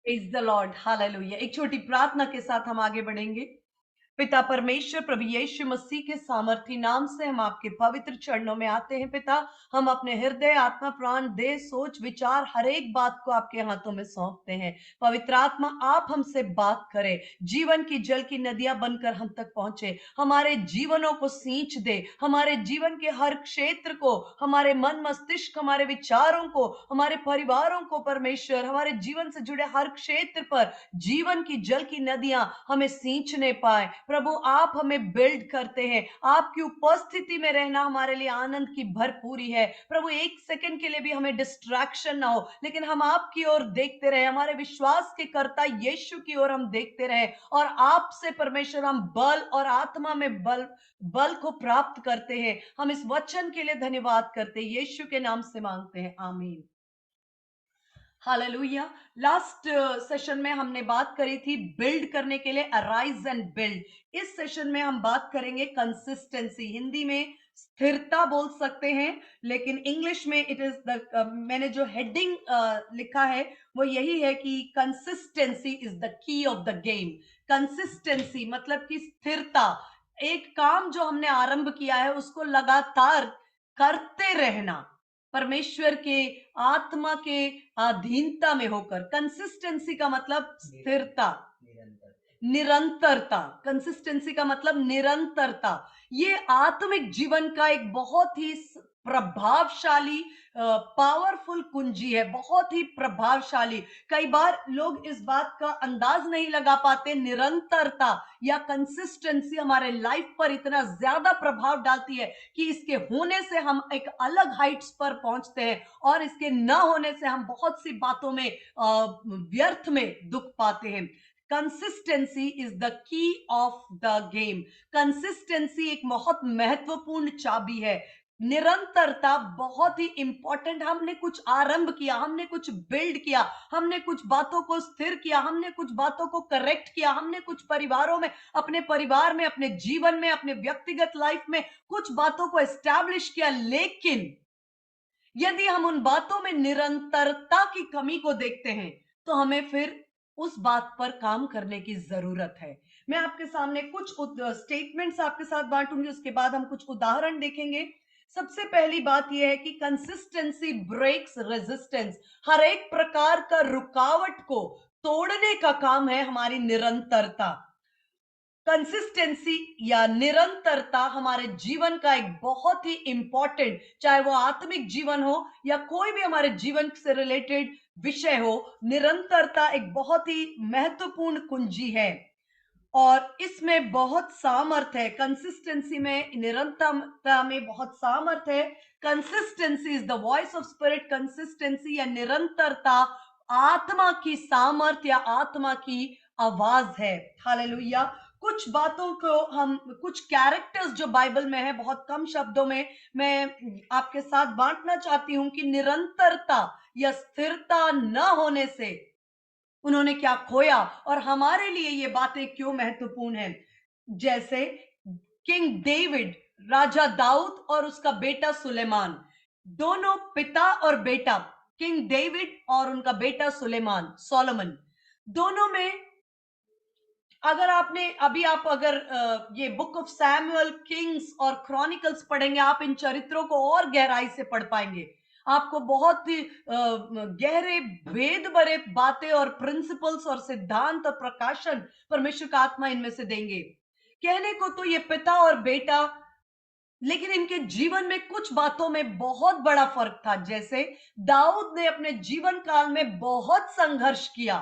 Praise the Lord, hallelujah. एक छोटी प्रार्थना के साथ हम आगे बढ़ेंगे। पिता परमेश्वर, प्रभु यीशु मसीह के सामर्थी नाम से हम आपके पवित्र चरणों में आते हैं। पिता, हम अपने हृदय, आत्मा, प्राण, देह, सोच, विचार, हर एक बात को आपके हाथों में सौंपते हैं। पवित्र आत्मा, आप हमसे बात करें, जीवन की जल की नदियां बनकर हम तक पहुंचे, हमारे जीवनों को सींच दे, हमारे जीवन के हर क्षेत्र को, हमारे मन मस्तिष्क, हमारे विचारों को, हमारे परिवारों को, परमेश्वर हमारे जीवन से जुड़े हर क्षेत्र पर जीवन की जल की नदियां हमें सींचने पाए। प्रभु, आप हमें बिल्ड करते हैं। आपकी उपस्थिति में रहना हमारे लिए आनंद की भरपूरी है। प्रभु, एक सेकंड के लिए भी हमें डिस्ट्रैक्शन ना हो, लेकिन हम आपकी ओर देखते रहे, हमारे विश्वास के कर्ता यीशु की ओर हम देखते रहे, और आपसे परमेश्वर हम बल और आत्मा में बल बल को प्राप्त करते हैं। हम इस वचन के लिए धन्यवाद करते हैं, यीशु के नाम से मांगते हैं, आमीन। हालेलुया। लास्ट सेशन में हमने बात करी थी बिल्ड करने के लिए, अराइज एंड बिल्ड। इस सेशन में हम बात करेंगे कंसिस्टेंसी। हिंदी में स्थिरता बोल सकते हैं, लेकिन इंग्लिश में इट इज द, मैंने जो हेडिंग लिखा है वो यही है कि consistency is the key of the game. Consistency मतलब कि स्थिरता। एक काम जो हमने आरंभ किया है उसको लगातार करते रहना, परमेश्वर के आत्मा के अधीनता में होकर। कंसिस्टेंसी का मतलब स्थिरता, निरंतरता। कंसिस्टेंसी का मतलब निरंतरता। ये आत्मिक जीवन का एक बहुत ही प्रभावशाली, पावरफुल कुंजी है, बहुत ही प्रभावशाली। कई बार लोग इस बात का अंदाज नहीं लगा पाते, निरंतरता या कंसिस्टेंसी हमारे लाइफ पर इतना ज्यादा प्रभाव डालती है कि इसके होने से हम एक अलग हाइट्स पर पहुंचते हैं, और इसके न होने से हम बहुत सी बातों में व्यर्थ में दुख पाते हैं। Consistency is the key of the game. Consistency एक बहुत महत्वपूर्ण चाबी है। निरंतरता बहुत ही इंपॉर्टेंट। हमने कुछ आरंभ किया, हमने कुछ बिल्ड किया, हमने कुछ बातों को स्थिर किया, हमने कुछ बातों को करेक्ट किया, हमने कुछ परिवारों में, अपने परिवार में, अपने जीवन में, अपने व्यक्तिगत लाइफ में कुछ बातों को एस्टैब्लिश किया, लेकिन यदि हम उन बातों में निरंतरता की कमी को देखते हैं तो हमें फिर उस बात पर काम करने की जरूरत है। मैं आपके सामने कुछ स्टेटमेंट्स आपके साथ बांटूंगी, उसके बाद हम कुछ उदाहरण देखेंगे। सबसे पहली बात यह है कि कंसिस्टेंसी ब्रेक्स रेजिस्टेंस। हर एक प्रकार का रुकावट को तोड़ने का काम है हमारी निरंतरता। कंसिस्टेंसी या निरंतरता हमारे जीवन का एक बहुत ही इंपॉर्टेंट, चाहे वो आत्मिक जीवन हो या कोई भी हमारे जीवन से रिलेटेड विषय हो, निरंतरता एक बहुत ही महत्वपूर्ण कुंजी है, और इसमें बहुत सामर्थ्य है। कंसिस्टेंसी में, निरंतरता में बहुत सामर्थ्य है। Consistency is the voice of spirit. Consistency या निरंतरता आत्मा की सामर्थ्य या आत्मा की आवाज है। हालेलुया। कुछ बातों को हम, कुछ कैरेक्टर्स जो बाइबल में है, बहुत कम शब्दों में मैं आपके साथ बांटना चाहती हूं कि निरंतरता या स्थिरता न होने से उन्होंने क्या खोया और हमारे लिए ये बातें क्यों महत्वपूर्ण हैं। जैसे किंग डेविड, राजा दाऊद और उसका बेटा सुलेमान, दोनों पिता और बेटा, किंग डेविड और उनका बेटा सुलेमान, सोलोमन, दोनों में, अगर आपने अभी, आप अगर ये बुक ऑफ सैमुअल, किंग्स और क्रॉनिकल्स पढ़ेंगे, आप इन चरित्रों को और गहराई से पढ़ पाएंगे। आपको बहुत ही गहरे भेद भरे बातें और प्रिंसिपल्स और सिद्धांत और प्रकाशन परमेश्वर का आत्मा इनमें से देंगे। कहने को तो ये पिता और बेटा, लेकिन इनके जीवन में कुछ बातों में बहुत बड़ा फर्क था। जैसे दाऊद ने अपने जीवन काल में बहुत संघर्ष किया,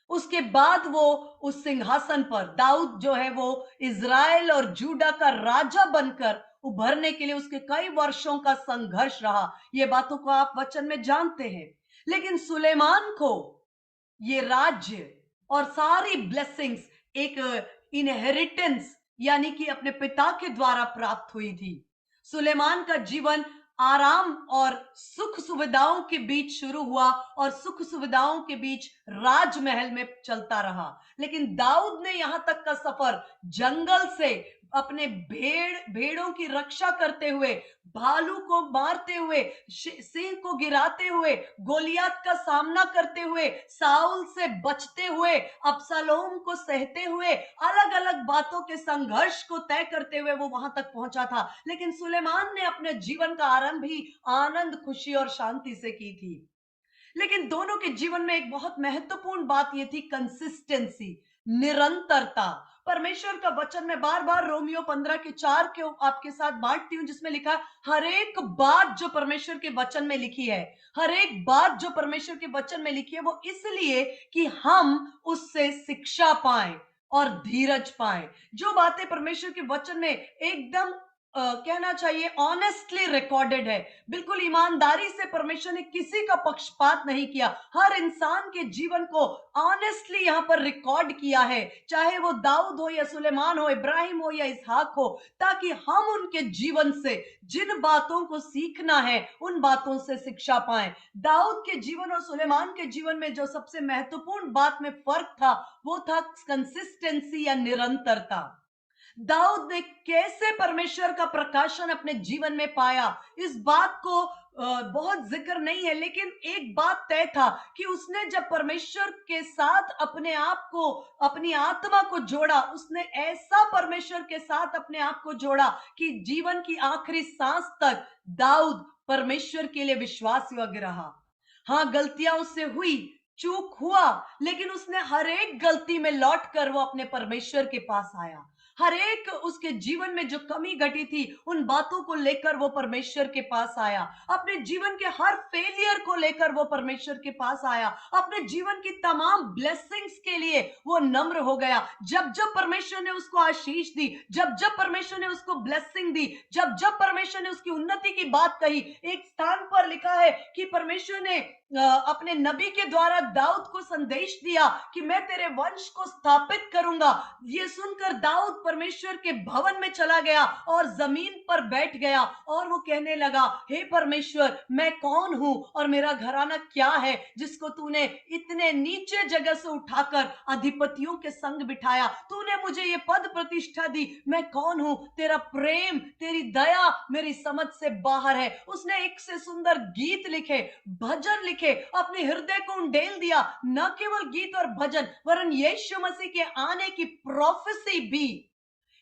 उसके बाद वो उस सिंहासन पर, दाऊद जो है वो इज़राइल और जूडा का राजा बनकर उभरने के लिए उसके कई वर्षों का संघर्ष रहा। ये बातों को आप वचन में जानते हैं। लेकिन सुलेमान को ये राज्य और सारी ब्लेसिंग्स एक इनहेरिटेंस यानी कि अपने पिता के द्वारा प्राप्त हुई थी। सुलेमान का जीवन आराम और सुख सुविधाओं के बीच शुरू हुआ और सुख सुविधाओं के बीच राजमहल में चलता रहा। लेकिन दाऊद ने यहां तक का सफर जंगल से अपने भेड़ों की रक्षा करते हुए, भालू को मारते हुए, सिंह को गिराते हुए, गोलियत का सामना करते हुए, साउल से बचते हुए, अब्सलोम को सहते हुए, अलग अलग बातों के संघर्ष को तय करते हुए वो वहां तक पहुंचा था। लेकिन सुलेमान ने अपने जीवन का आरंभ ही आनंद, खुशी और शांति से की थी। लेकिन दोनों के जीवन में एक बहुत महत्वपूर्ण बात यह थी, कंसिस्टेंसी, निरंतरता। परमेश्वर का वचन में बार बार रोमियो 15 के 4 के आपके साथ बांटती हूं, जिसमें लिखा है हर एक बात जो परमेश्वर के वचन में लिखी है, हर एक बात जो परमेश्वर के वचन में लिखी है, वो इसलिए कि हम उससे शिक्षा पाएं और धीरज पाएं। जो बातें परमेश्वर के वचन में एकदम कहना चाहिए ऑनेस्टली रिकॉर्डेड है, बिल्कुल ईमानदारी से परमेश्वर ने किसी का पक्षपात नहीं किया, हर इंसान के जीवन को ऑनेस्टली यहां पर रिकॉर्ड किया है, चाहे वो दाऊद हो या सुलेमान हो, इब्राहिम हो या इसहाक हो, ताकि हम उनके जीवन से जिन बातों को सीखना है उन बातों से शिक्षा पाएं। दाऊद के जीवन और सुलेमान के जीवन में जो सबसे महत्वपूर्ण बात में फर्क था, वो था कंसिस्टेंसी या निरंतरता। दाऊद ने कैसे परमेश्वर का प्रकाशन अपने जीवन में पाया, इस बात को बहुत जिक्र नहीं है, लेकिन एक बात तय था कि उसने जब परमेश्वर के साथ अपने आप को, अपनी आत्मा को जोड़ा, उसने ऐसा परमेश्वर के साथ अपने आप को जोड़ा कि जीवन की आखिरी सांस तक दाऊद परमेश्वर के लिए विश्वास योग्य रहा। हाँ, गलतियां उससे हुई, चूक हुआ, लेकिन उसने हर एक गलती में लौट कर वो अपने परमेश्वर के पास आया। हर एक उसके जीवन में जो कमी घटी थी, उन बातों को लेकर वो परमेश्वर के पास आया। अपने जीवन के हर फेलियर को लेकर वो परमेश्वर के पास आया। अपने जीवन की तमाम ब्लेसिंग्स के लिए वो नम्र हो गया। जब जब परमेश्वर ने उसको आशीष दी, जब जब परमेश्वर ने उसको ब्लेसिंग दी, जब जब परमेश्वर ने उसकी उन्नति की बात कही, एक स्थान पर लिखा है कि परमेश्वर ने अपने नबी के द्वारा दाऊद को संदेश दिया कि मैं तेरे वंश को स्थापित करूंगा। ये सुनकर दाऊद परमेश्वर के भवन में चला गया और जमीन पर बैठ गया और वो कहने लगा, हे परमेश्वर, मैं कौन हूं और मेरा घराना क्या है जिसको तूने इतने नीचे जगह से उठाकर अधिपतियों के संग बिठाया, तूने मुझे ये पद प्रतिष्ठा दी, मैं कौन हूं? तेरा प्रेम, तेरी दया मेरी समझ से बाहर है। उसने एक से सुंदर गीत लिखे, भजन लिखे, अपने हृदय को उंडेल दिया। न केवल गीत और भजन, वरन यीशु मसीह के आने की प्रोफेसी भी,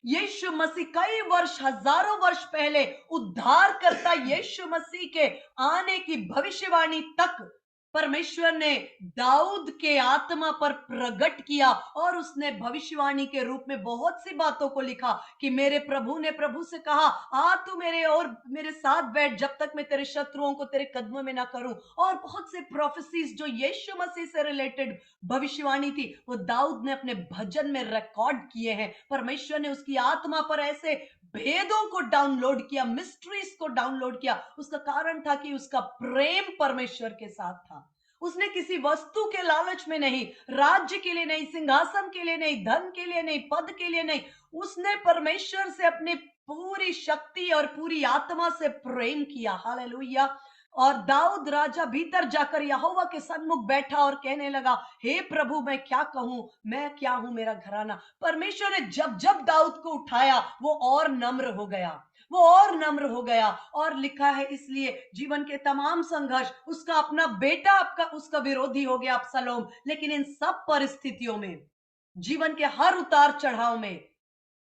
यीशु मसीह कई वर्ष, हजारों वर्ष पहले उद्धार करता यीशु मसीह के आने की भविष्यवाणी तक परमेश्वर ने दाऊद के आत्मा पर प्रकट किया और उसने भविष्यवाणी के रूप में बहुत सी बातों को लिखा कि मेरे प्रभु ने प्रभु से कहा, आ तू मेरे और मेरे साथ बैठ जब तक मैं तेरे शत्रुओं को तेरे कदमों में ना करूं। और बहुत से प्रोफेसीज जो यीशु मसीह से रिलेटेड भविष्यवाणी थी, वो दाऊद ने अपने भजन में रिकॉर्ड किए हैं। परमेश्वर ने उसकी आत्मा पर ऐसे भेदों को डाउनलोड किया, मिस्ट्रीज को डाउनलोड किया। उसका कारण था कि उसका प्रेम परमेश्वर के साथ था। उसने किसी वस्तु के लालच में नहीं, राज्य के लिए नहीं, सिंहासन के लिए नहीं, धन के लिए नहीं, पद के लिए नहीं, उसने परमेश्वर से अपनी पूरी शक्ति और पूरी आत्मा से प्रेम किया। हालेलुया। और दाऊद राजा भीतर जाकर यहोवा के सन्मुख बैठा और कहने लगा, हे प्रभु, मैं क्या कहूं, मैं क्या हूं, मेरा घराना। परमेश्वर ने जब जब दाऊद को उठाया, वो और नम्र हो गया, वो और नम्र हो गया। और लिखा है, इसलिए जीवन के तमाम संघर्ष, उसका अपना बेटा आपका उसका विरोधी हो गया अब्सलोम, लेकिन इन सब परिस्थितियों में, जीवन के हर उतार चढ़ाव में,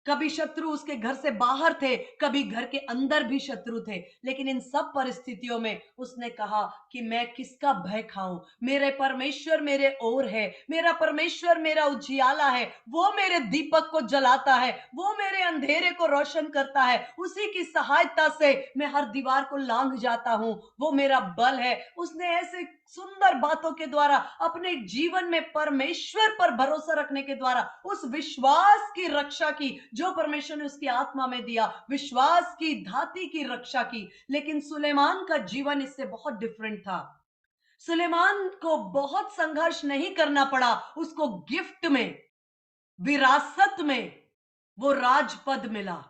कभी शत्रु उसके घर से बाहर थे, कभी घर के अंदर भी शत्रु थे, लेकिन इन सब परिस्थितियों में उसने कहा कि मैं किसका भय खाऊं, मेरे परमेश्वर मेरे ओर है, मेरा परमेश्वर मेरा उजियाला है, वो मेरे दीपक को जलाता है, वो मेरे अंधेरे को रोशन करता है, उसी की सहायता से मैं हर दीवार को लांघ जाता हूं, वो मेरा बल है। उसने ऐसे सुंदर बातों के द्वारा अपने जीवन में परमेश्वर पर भरोसा रखने के द्वारा उस विश्वास की रक्षा की जो परमेश्वर ने उसकी आत्मा में दिया, विश्वास की धाती की रक्षा की। लेकिन सुलेमान का जीवन इससे बहुत डिफरेंट था। सुलेमान को बहुत संघर्ष नहीं करना पड़ा, उसको गिफ्ट में, विरासत में वो राजपद मिला।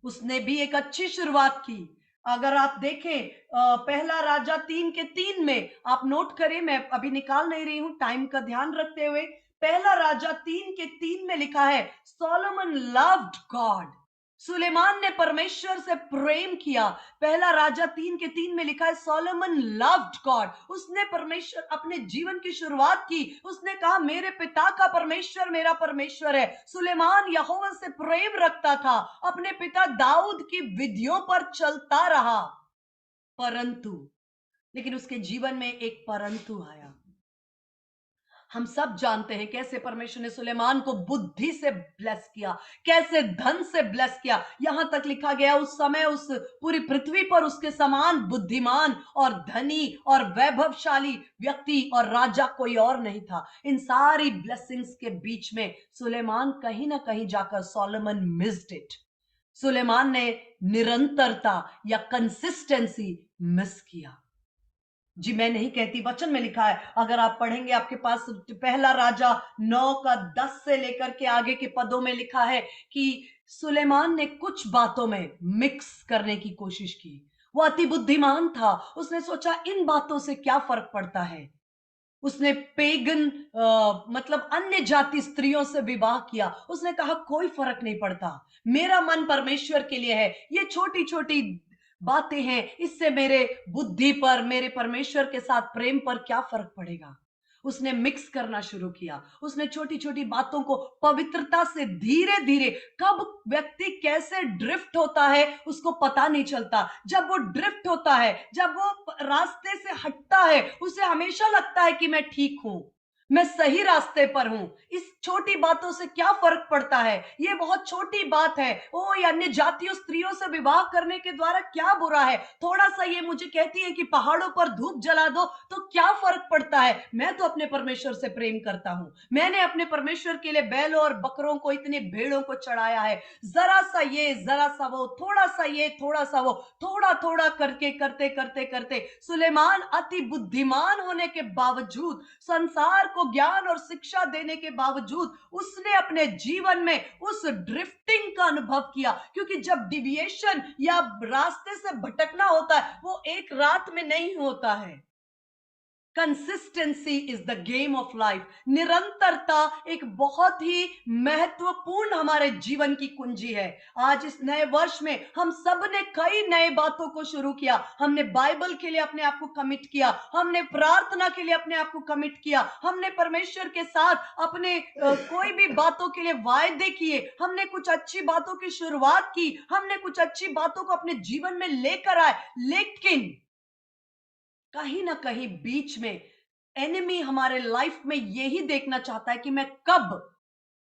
उसने भी एक अच्छी शुरुआत की। अगर आप देखें पहला राजा 3 के 3 में, आप नोट करें, मैं अभी निकाल नहीं रही हूं टाइम का ध्यान रखते हुए, पहला राजा 3:3 में लिखा है, सोलोमन लव्ड गॉड। सुलेमान ने परमेश्वर से प्रेम किया। पहला राजा 3:3 में लिखा है, सोलोमन लव्ड गॉड। उसने परमेश्वर, अपने जीवन की शुरुआत की, उसने कहा मेरे पिता का परमेश्वर मेरा परमेश्वर है। सुलेमान यहोवा से प्रेम रखता था, अपने पिता दाऊद की विधियों पर चलता रहा। परंतु, लेकिन उसके जीवन में एक परंतु आया। हम सब जानते हैं कैसे परमेश्वर ने सुलेमान को बुद्धि से ब्लेस किया, कैसे धन से ब्लेस किया। यहां तक लिखा गया उस समय उस पूरी पृथ्वी पर उसके समान बुद्धिमान और धनी और वैभवशाली व्यक्ति और राजा कोई और नहीं था। इन सारी ब्लेसिंग्स के बीच में सुलेमान कहीं ना कहीं जाकर सोलोमन मिस्ड इट। सुलेमान ने निरंतरता या कंसिस्टेंसी मिस किया। जी, मैं नहीं कहती, वचन में लिखा है, अगर आप पढ़ेंगे आपके पास पहला राजा 9:10 से लेकर के आगे के पदों में लिखा है कि सुलेमान ने कुछ बातों में मिक्स करने की कोशिश की। वो अति बुद्धिमान था, उसने सोचा इन बातों से क्या फर्क पड़ता है। उसने पेगन मतलब अन्य जाति स्त्रियों से विवाह किया। उसने कहा कोई फर्क नहीं पड़ता, मेरा मन परमेश्वर के लिए है, ये छोटी छोटी बातें हैं, इससे मेरे बुद्धि पर, मेरे परमेश्वर के साथ प्रेम पर क्या फर्क पड़ेगा। उसने मिक्स करना शुरू किया। उसने छोटी छोटी बातों को पवित्रता से धीरे धीरे, कब व्यक्ति कैसे ड्रिफ्ट होता है उसको पता नहीं चलता। जब वो ड्रिफ्ट होता है, जब वो रास्ते से हटता है, उसे हमेशा लगता है कि मैं ठीक हूं, मैं सही रास्ते पर हूं, इस छोटी बातों से क्या फर्क पड़ता है, ये बहुत छोटी बात है, ओ ये अन्य जातियों स्त्रियों से विवाह करने के द्वारा क्या बुरा है, थोड़ा सा ये मुझे कहती है कि पहाड़ों पर धूप जला दो तो क्या फर्क पड़ता है, मैं तो अपने परमेश्वर से प्रेम करता हूं, मैंने अपने परमेश्वर के लिए बैलों और बकरों को, इतने भेड़ों को चढ़ाया है, जरा सा ये जरा सा वो, थोड़ा सा ये थोड़ा सा वो, थोड़ा थोड़ा करके करते करते करते सुलेमान अति बुद्धिमान होने के बावजूद, संसार को ज्ञान और शिक्षा देने के बावजूद, उसने अपने जीवन में उस ड्रिफ्टिंग का अनुभव किया। क्योंकि जब डिविएशन या रास्ते से भटकना होता है वो एक रात में नहीं होता है। Consistency is the game of life. निरंतरता एक बहुत ही महत्वपूर्ण हमारे जीवन की कुंजी है। आज इस नए वर्ष में हम सब ने कई नए बातों को शुरू किया। हमने बाइबल के लिए अपने आप को कमिट किया, हमने प्रार्थना के लिए अपने आप को कमिट किया, हमने परमेश्वर के साथ अपने कोई भी बातों के लिए वायदे किए, हमने कुछ अच्छी बातों की शुरुआत की, हमने कुछ अच्छी बातों को अपने जीवन में लेकर आए। लेकिन कहीं ना कहीं बीच में एनिमी हमारे लाइफ में यही देखना चाहता है कि मैं कब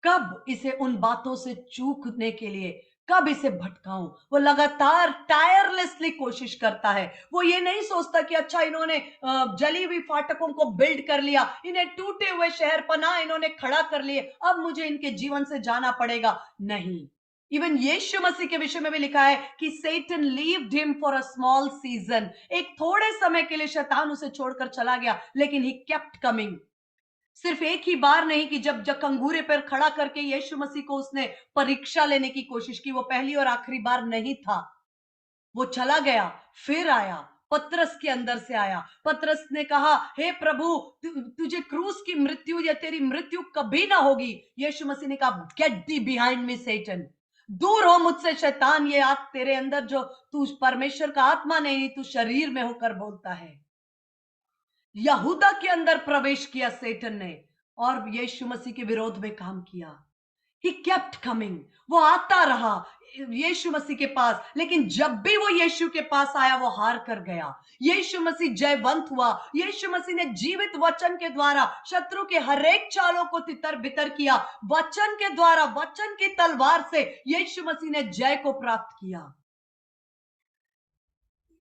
कब इसे उन बातों से चूकने के लिए, कब इसे भटकाऊं। वो लगातार टायरलेसली कोशिश करता है। वो ये नहीं सोचता कि अच्छा इन्होंने जली हुई फाटकों को बिल्ड कर लिया, इन्हें टूटे हुए शहर पनाह इन्होंने खड़ा कर लिए, अब मुझे इनके जीवन से जाना पड़ेगा। नहीं, इवन यीशु मसीह के विषय में भी लिखा है कि Satan levied him for a small season. एक थोड़े समय के लिए शैतान उसे छोड़कर चला गया, लेकिन ही केप्ट कमिंग। सिर्फ एक ही बार नहीं कि जब कंगूरे पर खड़ा करके यीशु मसीह को उसने परीक्षा लेने की कोशिश की, वो पहली और आखिरी बार नहीं था। वो चला गया, फिर आया, पतरस के अंदर से आया। पतरस ने कहा, हे प्रभु, तुझे क्रूस की मृत्यु या तेरी मृत्यु कभी ना होगी। यीशु मसीह ने कहा, गेट दी बिहाइंड मी सेटन, दूर हो मुझसे शैतान, ये आग तेरे अंदर जो तू परमेश्वर का आत्मा नहीं, तू शरीर में होकर बोलता है। यहूदा के अंदर प्रवेश किया सेटन ने और यीशु मसीह के विरोध में काम किया। He kept coming, वो आता रहा यीशु मसीह के पास, लेकिन जब भी वो यीशु के पास आया वो हार कर गया। यीशु मसीह जयवंत हुआ। यीशु मसीह ने जीवित वचन के द्वारा शत्रु के हरेक चालों को तितर बितर किया। वचन के द्वारा, वचन की तलवार से यीशु मसीह ने जय को प्राप्त किया।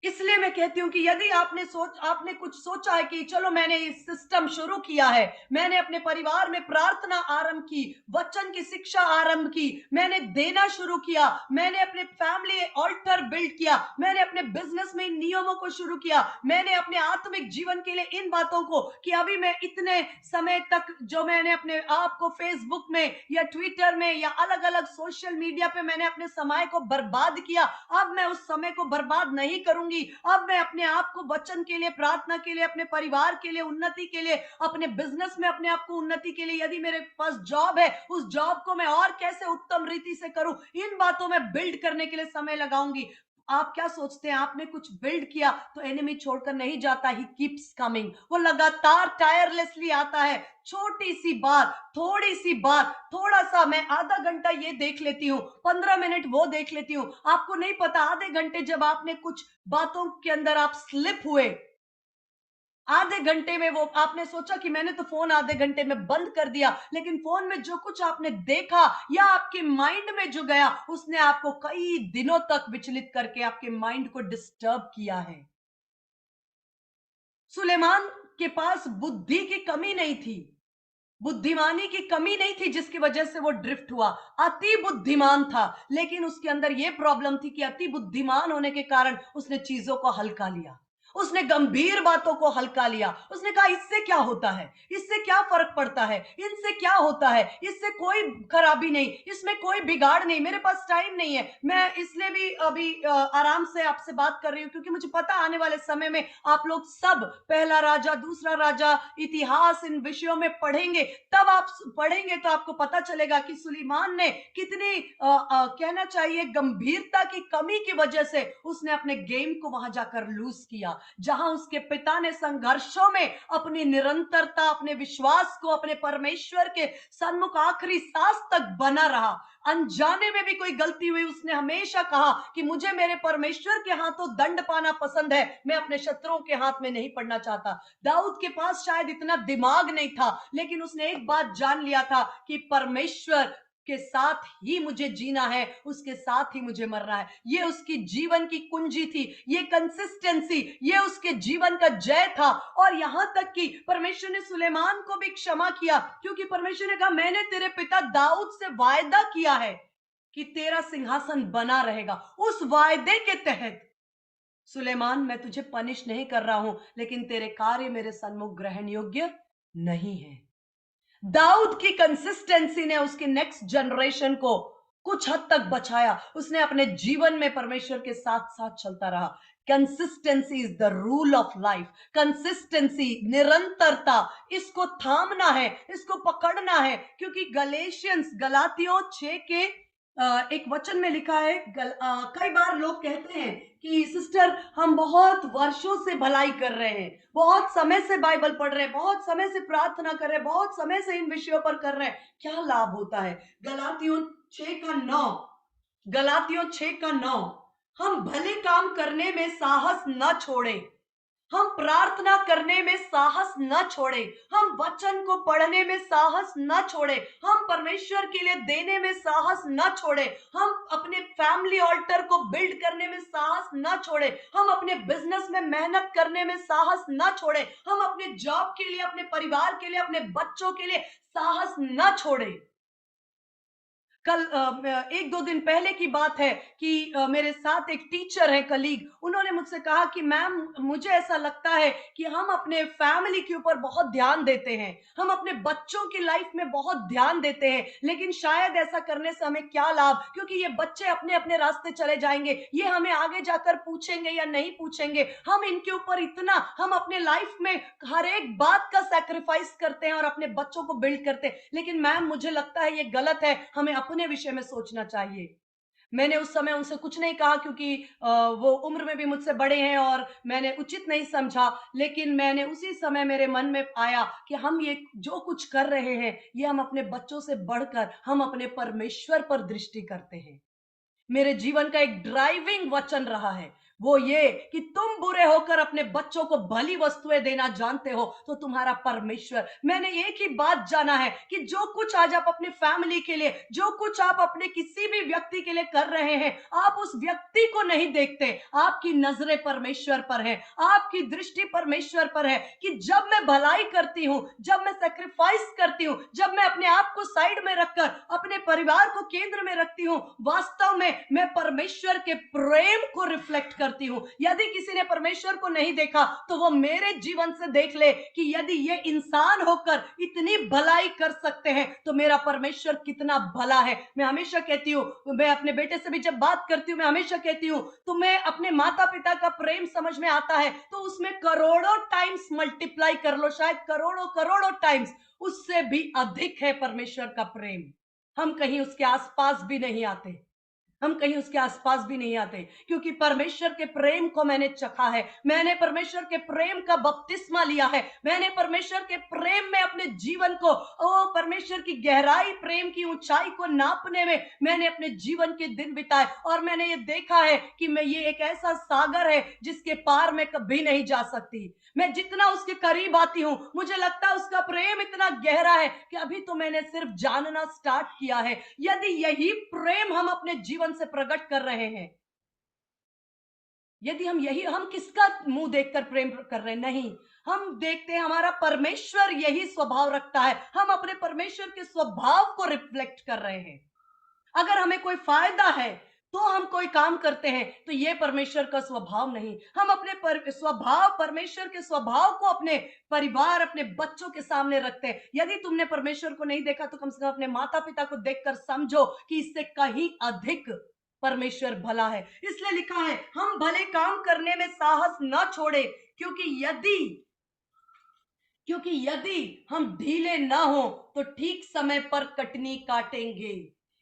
इसलिए मैं कहती हूं कि यदि आपने कुछ सोचा है कि चलो मैंने ये सिस्टम शुरू किया है, मैंने अपने परिवार में प्रार्थना आरंभ की, वचन की शिक्षा आरंभ की, मैंने देना शुरू किया, मैंने अपने फैमिली ऑल्टर बिल्ड किया, मैंने अपने बिजनेस में इन नियमों को शुरू किया, मैंने अपने आत्मिक जीवन के लिए इन बातों को, कि अभी मैं इतने समय तक जो मैंने अपने आप को फेसबुक में या ट्विटर में या अलग अलग सोशल मीडिया पे मैंने अपने समय को बर्बाद किया, अब मैं उस समय को बर्बाद नहीं करूंगी, करूंगी। अब मैं अपने आप को वचन के लिए, प्रार्थना के लिए, अपने परिवार के लिए, उन्नति के लिए, अपने बिजनेस में अपने आप को उन्नति के लिए, यदि मेरे पास जॉब है उस जॉब को मैं और कैसे उत्तम रीति से करूं, इन बातों में बिल्ड करने के लिए समय लगाऊंगी। आप क्या सोचते हैं? आपने कुछ बिल्ड किया तो एनिमी छोड़कर नहीं जाता, ही कीप्स कमिंग। वो लगातार टायरलेसली आता है। छोटी सी बात, थोड़ी सी बात, थोड़ा सा, मैं आधा घंटा ये देख लेती हूँ, 15 मिनट वो देख लेती हूँ। आपको नहीं पता, आधे घंटे जब आपने कुछ बातों के अंदर आप स्लिप हुए, आधे घंटे में वो आपने सोचा कि मैंने तो फोन आधे घंटे में बंद कर दिया, लेकिन फोन में जो कुछ आपने देखा या आपके माइंड में जो गया, उसने आपको कई दिनों तक विचलित करके आपके माइंड को डिस्टर्ब किया है। सुलेमान के पास बुद्धि की कमी नहीं थी, बुद्धिमानी की कमी नहीं थी, जिसकी वजह से वो ड्रिफ्ट हुआ। अति बुद्धिमान था, लेकिन उसके अंदर यह प्रॉब्लम थी कि अति बुद्धिमान होने के कारण उसने चीजों को हल्का लिया, उसने गंभीर बातों को हल्का लिया। उसने कहा इससे क्या होता है, इससे क्या फर्क पड़ता है, इनसे क्या होता है, इससे कोई खराबी नहीं, इसमें कोई बिगाड़ नहीं, मेरे पास टाइम नहीं है। मैं इसलिए भी अभी आराम से आपसे बात कर रही हूँ क्योंकि मुझे पता आने वाले समय में आप लोग सब पहला राजा, दूसरा राजा, इतिहास, इन विषयों में पढ़ेंगे। तब आप पढ़ेंगे तो आपको पता चलेगा कि सुलेमान ने कितनी कहना चाहिए गंभीरता की कमी की वजह से उसने अपने गेम को वहां जाकर लूज किया। जहां उसके पिता ने संघर्षों में अपनी निरंतरता, अपने विश्वास को अपने परमेश्वर के सन्मुख आखिरी सांस तक बना रहा। अनजाने में भी कोई गलती हुई, उसने हमेशा कहा कि मुझे मेरे परमेश्वर के हाथों दंड पाना पसंद है, मैं अपने शत्रुओं के हाथ में नहीं पड़ना चाहता। दाऊद के पास शायद इतना दिमाग नहीं था, लेकिन उसने एक बात जान लिया था कि परमेश्वर के साथ ही मुझे जीना है, उसके साथ ही मुझे मरना है। ये उसकी जीवन की कुंजी थी, ये कंसिस्टेंसी, ये उसके जीवन का जय था। और यहां तक कि परमेश्वर ने सुलेमान को भी क्षमा किया, क्योंकि परमेश्वर ने कहा मैंने तेरे पिता दाऊद से वायदा किया है कि तेरा सिंहासन बना रहेगा। उस वायदे के तहत सुलेमान, मैं तुझे पनिश नहीं कर रहा हूं, लेकिन तेरे कार्य मेरे सन्मुख ग्रहण योग्य नहीं है। दाऊद की कंसिस्टेंसी ने उसके नेक्स्ट जनरेशन को कुछ हद तक बचाया। उसने अपने जीवन में परमेश्वर के साथ साथ चलता रहा। Consistency is the rule of life. Consistency, निरंतरता, इसको थामना है, इसको पकड़ना है। क्योंकि गलातियों 6 के एक वचन में लिखा है, कई बार लोग कहते हैं कि सिस्टर हम बहुत वर्षों से भलाई कर रहे हैं, बहुत समय से बाइबल पढ़ रहे हैं, बहुत समय से प्रार्थना कर रहे हैं, बहुत समय से इन विषयों पर कर रहे हैं, क्या लाभ होता है? गलातियों 6 का 9, गलातियों 6 का 9, हम भले काम करने में साहस न छोड़ें, हम प्रार्थना करने में साहस न छोड़े, हम वचन को पढ़ने में साहस न छोड़े, हम परमेश्वर के लिए देने में साहस न छोड़े, हम अपने फैमिली ऑल्टर को बिल्ड करने में साहस न छोड़े, हम अपने बिजनेस में मेहनत करने में साहस न छोड़े, हम अपने जॉब के लिए, अपने परिवार के लिए, अपने बच्चों के लिए साहस न छोड़े। कल 1-2 दिन पहले की बात है कि मेरे साथ एक टीचर है, कलीग, उन्होंने मुझसे कहा कि मैम मुझे ऐसा लगता है कि हम अपने फैमिली के ऊपर बहुत ध्यान देते हैं, हम अपने बच्चों की लाइफ में बहुत ध्यान देते हैं, लेकिन शायद ऐसा करने से हमें क्या लाभ, क्योंकि ये बच्चे अपने अपने रास्ते चले जाएंगे, ये हमें आगे जाकर पूछेंगे या नहीं पूछेंगे, हम इनके ऊपर इतना, हम अपने लाइफ में हर एक बात का सैक्रिफाइस करते हैं और अपने बच्चों को बिल्ड करते हैं। लेकिन मैम मुझे लगता है ये गलत है, हमें अपने विषय में सोचना चाहिए। मैंने उस समय उनसे कुछ नहीं कहा, क्योंकि वो उम्र में भी मुझसे बड़े हैं और मैंने उचित नहीं समझा। लेकिन मैंने उसी समय मेरे मन में आया कि हम ये जो कुछ कर रहे हैं, ये हम अपने बच्चों से बढ़कर हम अपने परमेश्वर पर दृष्टि करते हैं। मेरे जीवन का एक ड्राइविंग वचन रहा है, वो ये कि तुम बुरे होकर अपने बच्चों को भली वस्तुएं देना जानते हो, तो तुम्हारा परमेश्वर, मैंने एक ही बात जाना है कि जो कुछ आज आप अपने फैमिली के लिए, जो कुछ आप अपने किसी भी व्यक्ति के लिए कर रहे हैं, आप उस व्यक्ति को नहीं देखते, आपकी नजरें परमेश्वर पर है, आपकी दृष्टि परमेश्वर पर है। कि जब मैं भलाई करती हूं, जब मैं सेक्रीफाइस करती हूं, जब मैं अपने आप को साइड में रखकर अपने परिवार को केंद्र में रखती हूं, वास्तव में मैं परमेश्वर के प्रेम को रिफ्लेक्ट करती हूँ। यदि किसी ने परमेश्वर को नहीं देखा तो वो मेरे जीवन से देख ले कि यदि ये इंसान होकर इतनी भलाई कर सकते हैं तो मेरा परमेश्वर कितना भला है। मैं हमेशा कहती हूँ, मैं अपने बेटे से भी जब बात करती हूँ, मैं हमेशा कहती हूँ तुम्हें अपने माता पिता का प्रेम समझ में आता है तो उसमें करोड़ों टाइम्स मल्टीप्लाई कर लो, शायद करोड़ों करोड़ों टाइम्स उससे भी अधिक है परमेश्वर का प्रेम। हम कहीं उसके आसपास भी नहीं आते, हम कहीं उसके आसपास भी नहीं आते, क्योंकि परमेश्वर के प्रेम को मैंने चखा है। मैंने परमेश्वर के प्रेम का बपतिस्मा लिया है। मैंने परमेश्वर के प्रेम में अपने जीवन को, ओ परमेश्वर की गहराई, प्रेम की ऊंचाई को नापने में मैंने अपने जीवन के दिन बिताए और मैंने ये देखा है कि मैं ये एक ऐसा सागर है जिसके पार मैं कभी नहीं जा सकती। मैं जितना उसके करीब आती हूं मुझे लगता है उसका प्रेम इतना गहरा है कि अभी तो मैंने सिर्फ जानना स्टार्ट किया है। यदि यही प्रेम हम अपने जीवन से प्रकट कर रहे हैं, यदि हम किसका मुंह देखकर प्रेम कर रहे हैं? नहीं, हम देखते हैं हमारा परमेश्वर यही स्वभाव रखता है। हम अपने परमेश्वर के स्वभाव को रिफ्लेक्ट कर रहे हैं। अगर हमें कोई फायदा है तो हम कोई काम करते हैं, तो ये परमेश्वर का स्वभाव नहीं। हम अपने स्वभाव, परमेश्वर के स्वभाव को अपने परिवार, अपने बच्चों के सामने रखते हैं। यदि तुमने परमेश्वर को नहीं देखा तो कम से कम अपने माता पिता को देखकर समझो कि इससे कहीं अधिक परमेश्वर भला है। इसलिए लिखा है हम भले काम करने में साहस न छोड़े, क्योंकि यदि हम ढीले ना हो तो ठीक समय पर कटनी काटेंगे।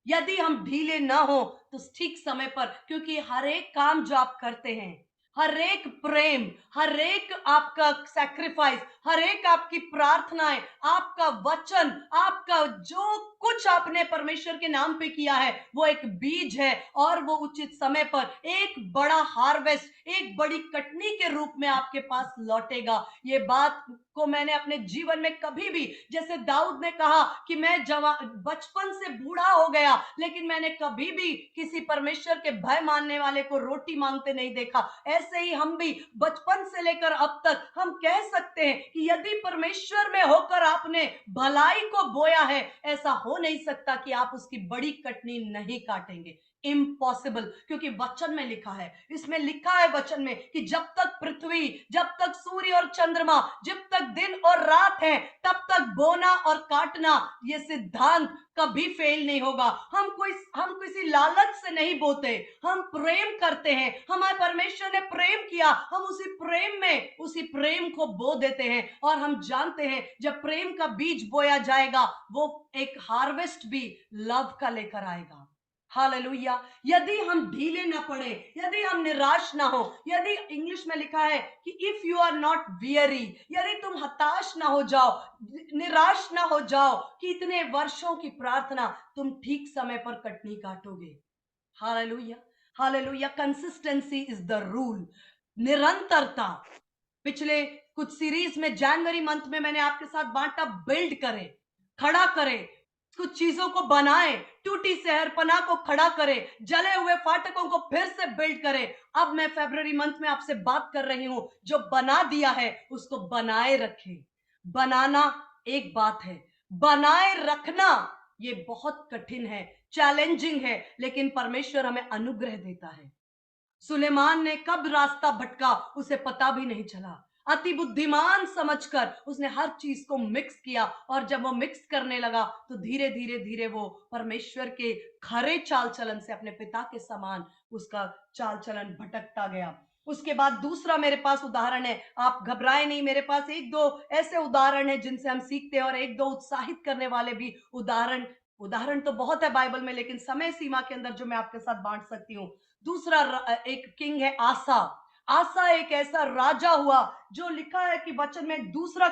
यदि हम ढीले ना हो तो ठीक समय पर, क्योंकि हर एक काम जो आप करते हैं, हर एक प्रेम, हर एक आपका सैक्रिफाइस, हर एक आपकी प्रार्थनाएं, आपका वचन, आपका जो कुछ आपने परमेश्वर के नाम पे किया है वो एक बीज है और वो उचित समय पर एक बड़ा हार्वेस्ट, एक बड़ी कटनी के रूप में आपके पास लौटेगा। ये बात को मैंने अपने जीवन में कभी भी, जैसे दाऊद ने कहा कि मैं जवान बचपन से बूढ़ा हो गया लेकिन मैंने कभी भी किसी परमेश्वर के भय मानने वाले को रोटी मांगते नहीं देखा, ऐसे ही हम भी बचपन से लेकर अब तक हम कह सकते हैं कि यदि परमेश्वर में होकर आपने भलाई को बोया है, ऐसा हो नहीं सकता कि आप उसकी बड़ी कटनी नहीं काटेंगे। इम्पॉसिबल, क्योंकि वचन में लिखा है, इसमें लिखा है वचन में कि जब तक पृथ्वी, जब तक सूर्य और चंद्रमा, जब तक दिन और रात है, तब तक बोना और काटना, ये सिद्धांत कभी फेल नहीं होगा। हम किसी लालच से नहीं बोते, हम प्रेम करते हैं। हमारे परमेश्वर ने प्रेम किया, हम उसी प्रेम को बो देते हैं और हम जानते हैं जब प्रेम का बीज बोया जाएगा वो एक हार्वेस्ट भी लव का लेकर आएगा। हालेलुया। यदि हम ढीले ना पड़े, यदि हम निराश ना हो, यदि इंग्लिश में लिखा है कि if you are not weary, यदि तुम हताश ना हो जाओ, निराश ना हो जाओ कि इतने वर्षों की प्रार्थना तुम ठीक समय पर कटनी काटोगे। Hallelujah, hallelujah. Consistency is the rule. निरंतरता। पिछले कुछ सीरीज में जनवरी मंथ में मैंने आपके साथ बांटा, बिल्ड करें, खड़ा करें, कुछ चीजों को बनाएं, टूटी शहरपना को खड़ा करें, जले हुए फाटकों को फिर से बिल्ड करें। अब मैं फरवरी मंथ में आपसे बात कर रही हूं, जो बना दिया है उसको बनाए रखें। बनाना एक बात है, बनाए रखना ये बहुत कठिन है, चैलेंजिंग है, लेकिन परमेश्वर हमें अनुग्रह देता है। सुलेमान ने कब रास्ता भटका उसे पता भी नहीं चला। अति बुद्धिमान समझकर उसने हर चीज को मिक्स किया और जब वो मिक्स करने लगा तो धीरे धीरे धीरे वो परमेश्वर के खरे चाल चलन से अपने पिता के समान उसका चाल चलन भटकता गया। उसके बाद दूसरा मेरे पास उदाहरण है, आप घबराए नहीं, मेरे पास एक दो ऐसे उदाहरण है जिनसे हम सीखते हैं और एक दो उत्साहित करने वाले भी उदाहरण। उदाहरण तो बहुत है बाइबल में, लेकिन समय सीमा के अंदर जो मैं आपके साथ बांट सकती हूँ। दूसरा एक किंग है आसा। आसा एक ऐसा राजा हुआ जो लिखा है कि वचन में दूसरा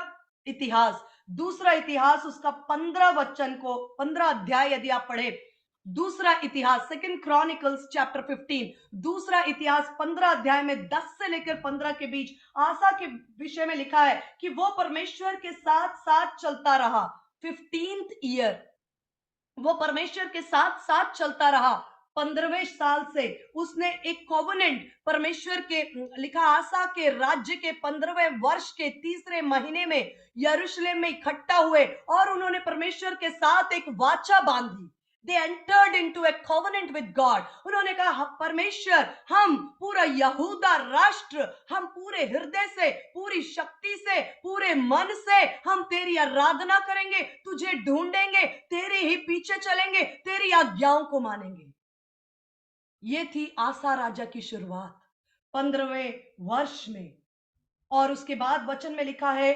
इतिहास उसका 15 अध्याय यदि आप पढ़े, दूसरा इतिहास, सेकंड क्रॉनिकल्स चैप्टर 15, दूसरा इतिहास 15 अध्याय में 10 से लेकर 15 के बीच आसा के विषय में लिखा है कि वो परमेश्वर के साथ साथ चलता रहा। 15th ईयर वो परमेश्वर के साथ साथ चलता रहा। 15वें साल से उसने एक कोवेनेंट परमेश्वर के, लिखा आसा के राज्य के 15वें वर्ष के तीसरे महीने में यरूशलेम में इकट्ठा हुए और उन्होंने परमेश्वर के साथ एक वाचा बांधी। They entered into a covenant with God. उन्होंने कहा परमेश्वर, हम पूरा यहूदा राष्ट्र, हम पूरे हृदय से, पूरी शक्ति से, पूरे मन से हम तेरी आराधना करेंगे, तुझे ढूंढेंगे, तेरे ही पीछे चलेंगे, तेरी आज्ञाओं को मानेंगे। ये थी आसा राजा की शुरुआत 15वें वर्ष में। और उसके बाद वचन में लिखा है,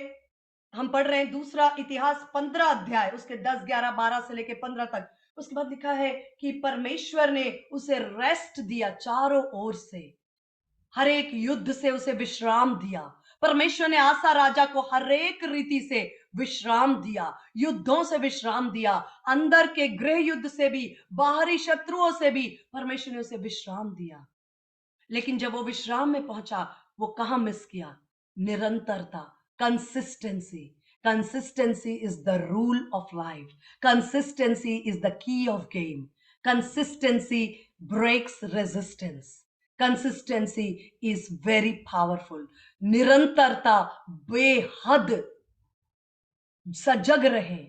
हम पढ़ रहे हैं दूसरा इतिहास 15 अध्याय, उसके 10, 11, 12 से लेके 15 तक। उसके बाद लिखा है कि परमेश्वर ने उसे रेस्ट दिया, चारों ओर से हर एक युद्ध से उसे विश्राम दिया। परमेश्वर ने आसा राजा को हर एक रीति से विश्राम दिया, युद्धों से विश्राम दिया, अंदर के गृह युद्ध से भी, बाहरी शत्रुओं से भी परमेश्वर ने उसे विश्राम दिया। लेकिन जब वो विश्राम में पहुंचा, वो कहां मिस किया? निरंतरता, consistency. Consistency is the rule of life. Consistency is the key of game. Consistency breaks resistance. Consistency is very powerful. निरंतरता, बेहद सजग रहे,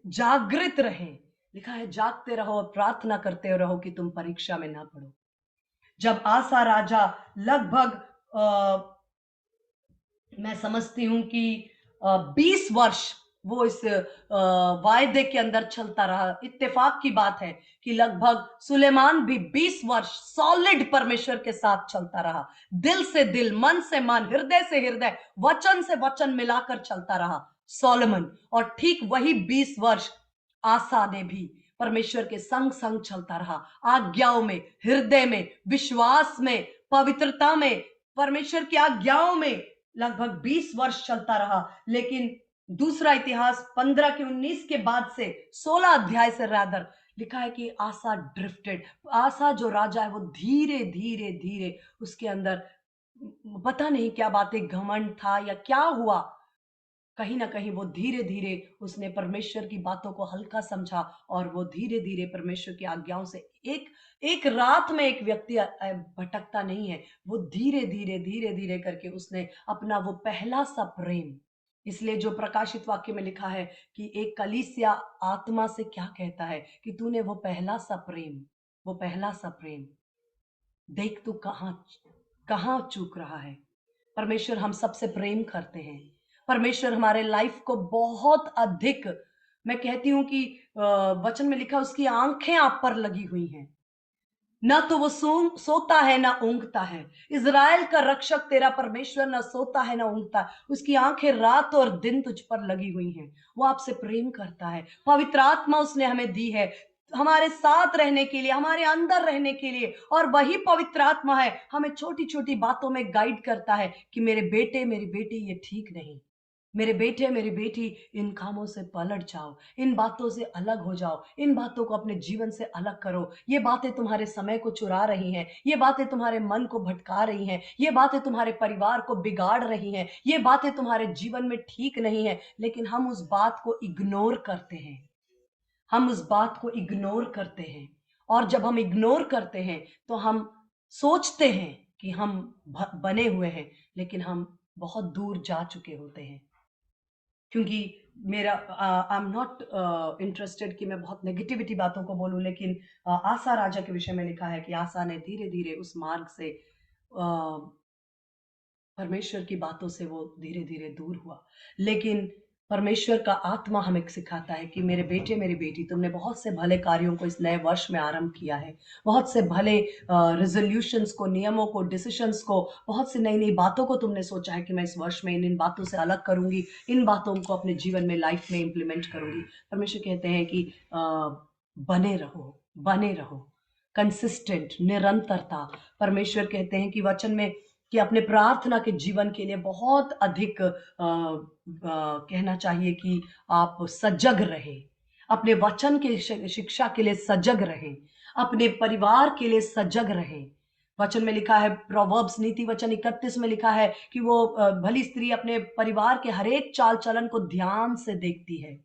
जागृत रहे। लिखा है जागते रहो और प्रार्थना करते रहो कि तुम परीक्षा में ना पड़ो। जब आसा राजा लगभग मैं समझती हूं कि 20 वर्ष वो इस वायदे के अंदर चलता रहा। इत्तेफाक की बात है कि लगभग सुलेमान भी 20 वर्ष सॉलिड परमेश्वर के साथ चलता रहा, दिल से दिल, मन से मन, हृदय से हृदय, वचन से वचन मिलाकर चलता रहा सोलोमन। और ठीक वही 20 वर्ष आसा ने भी परमेश्वर के संग संग चलता रहा, आज्ञाओं में, हृदय में, विश्वास में, पवित्रता में, परमेश्वर की आज्ञाओं में लगभग 20 वर्ष चलता रहा। लेकिन दूसरा इतिहास 15 के 19 के बाद से 16 अध्याय से रादर लिखा है कि आसा ड्रिफ्टेड। आसा जो राजा है वो धीरे धीरे धीरे, उसके अंदर पता नहीं क्या बातें, घमंड था या क्या हुआ, कहीं ना कहीं वो धीरे धीरे उसने परमेश्वर की बातों को हल्का समझा और वो धीरे धीरे परमेश्वर की आज्ञाओं से एक रात में एक व्यक्ति भटकता नहीं है। वो धीरे धीरे धीरे धीरे करके उसने अपना वो पहला सा प्रेम, इसलिए जो प्रकाशित वाक्य में लिखा है कि एक कलीसिया आत्मा से क्या कहता है कि तूने वो पहला सा प्रेम, वो पहला सा प्रेम देख, तू कहां कहां चूक रहा है। परमेश्वर हम सबसे प्रेम करते हैं। परमेश्वर हमारे लाइफ को बहुत अधिक, मैं कहती हूं कि वचन में लिखा उसकी आंखें आप पर लगी हुई हैं, ना तो वो सोता है ना ऊंघता है। इज़राइल का रक्षक तेरा परमेश्वर ना सोता है ना ऊंघता है, उसकी आंखें रात और दिन तुझ पर लगी हुई हैं। वो आपसे प्रेम करता है। पवित्र आत्मा उसने हमें दी है हमारे साथ रहने के लिए, हमारे अंदर रहने के लिए, और वही पवित्र आत्मा है हमें छोटी छोटी बातों में गाइड करता है कि मेरे बेटे मेरी बेटी ये ठीक नहीं, मेरे बेटे मेरी बेटी इन कामों से पलट जाओ, इन बातों से अलग हो जाओ, इन बातों को अपने जीवन से अलग करो। ये बातें तुम्हारे समय को चुरा रही हैं, ये बातें तुम्हारे मन को भटका रही हैं, ये बातें तुम्हारे परिवार को बिगाड़ रही हैं, ये बातें तुम्हारे जीवन में ठीक नहीं है। लेकिन हम उस बात को इग्नोर करते हैं, हम उस बात को इग्नोर करते हैं। और जब हम इग्नोर करते हैं तो हम सोचते हैं कि हम बने हुए हैं, लेकिन हम बहुत दूर जा चुके होते हैं। क्योंकि मेरा आई एम नॉट इंटरेस्टेड कि मैं बहुत नेगेटिविटी बातों को बोलूं, लेकिन आसा राजा के विषय में लिखा है कि आसा ने धीरे धीरे उस मार्ग से, परमेश्वर की बातों से वो धीरे धीरे दूर हुआ। लेकिन परमेश्वर का आत्मा हमें सिखाता है कि मेरे बेटे मेरी बेटी, तुमने बहुत से भले कार्यों को इस नए वर्ष में आरंभ किया है, बहुत से भले रिजोल्यूशंस को, नियमों को, डिसीशंस को, बहुत सी नई नई बातों को तुमने सोचा है कि मैं इस वर्ष में इन इन बातों से अलग करूंगी, इन बातों को अपने जीवन में, लाइफ में इम्प्लीमेंट करूंगी। परमेश्वर कहते हैं कि बने रहो, बने रहो, कंसिस्टेंट, निरंतरता। परमेश्वर कहते हैं कि वचन में कि अपने प्रार्थना के जीवन के लिए बहुत अधिक कहना चाहिए कि आप सजग रहें, अपने वचन के शिक्षा के लिए सजग रहें, अपने परिवार के लिए सजग रहें। वचन में लिखा है, प्रोवर्ब्स नीति वचन 31 में लिखा है कि वो भली स्त्री अपने परिवार के हर एक चाल चलन को ध्यान से देखती है।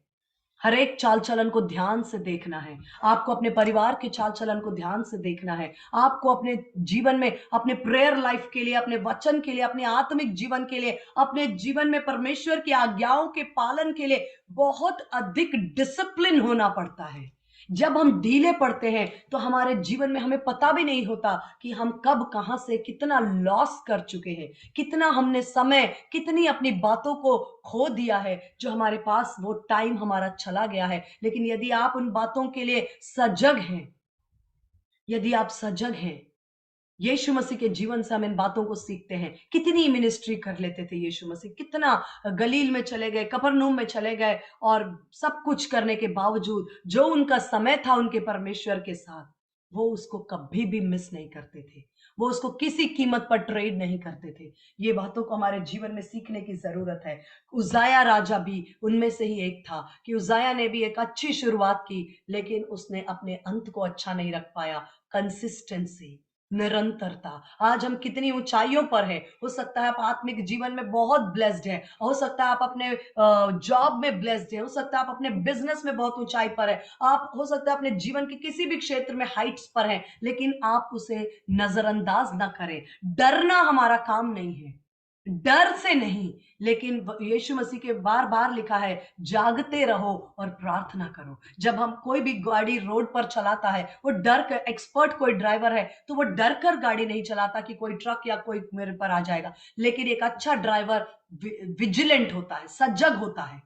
हर एक चाल चलन को ध्यान से देखना है, आपको अपने परिवार के चाल चलन को ध्यान से देखना है, आपको अपने जीवन में, अपने प्रेयर लाइफ के लिए, अपने वचन के लिए, अपने आत्मिक जीवन के लिए, अपने जीवन में परमेश्वर की आज्ञाओं के पालन के लिए बहुत अधिक डिसिप्लिन होना पड़ता है। जब हम ढीले पड़ते हैं तो हमारे जीवन में हमें पता भी नहीं होता कि हम कब कहां से कितना लॉस कर चुके हैं, कितना हमने समय, कितनी अपनी बातों को खो दिया है, जो हमारे पास वो टाइम हमारा चला गया है। लेकिन यदि आप उन बातों के लिए सजग हैं, यदि आप सजग हैं, यीशु मसीह के जीवन से हम इन बातों को सीखते हैं। कितनी मिनिस्ट्री कर लेते थे यीशु मसीह, कितना गलील में चले गए, कफरनहूम में चले गए, और सब कुछ करने के बावजूद जो उनका समय था उनके परमेश्वर के साथ, वो उसको कभी भी मिस नहीं करते थे। वो उसको किसी कीमत पर ट्रेड नहीं करते थे। ये बातों को हमारे जीवन में सीखने की जरूरत है। उज्जाया राजा भी उनमें से ही एक था कि उज्जाया ने भी एक अच्छी शुरुआत की, लेकिन उसने अपने अंत को अच्छा नहीं रख पाया। कंसिस्टेंसी, निरंतरता। आज हम कितनी ऊंचाइयों पर हैं। हो सकता है आप आत्मिक जीवन में बहुत ब्लेस्ड हैं, हो सकता है आप अपने जॉब में ब्लेस्ड हैं, हो सकता है आप अपने बिजनेस में बहुत ऊंचाई पर हैं, आप हो सकता है अपने जीवन के किसी भी क्षेत्र में हाइट्स पर हैं, लेकिन आप उसे नजरअंदाज ना करें। डरना हमारा काम नहीं है, डर से नहीं, लेकिन यीशु मसीह के बार बार लिखा है, जागते रहो और प्रार्थना करो। जब हम कोई भी गाड़ी रोड पर चलाता है, वो डर कर, एक्सपर्ट कोई ड्राइवर है तो वो डर कर गाड़ी नहीं चलाता कि कोई ट्रक या कोई मेरे पर आ जाएगा। लेकिन एक अच्छा ड्राइवर विजिलेंट होता है, सजग होता है,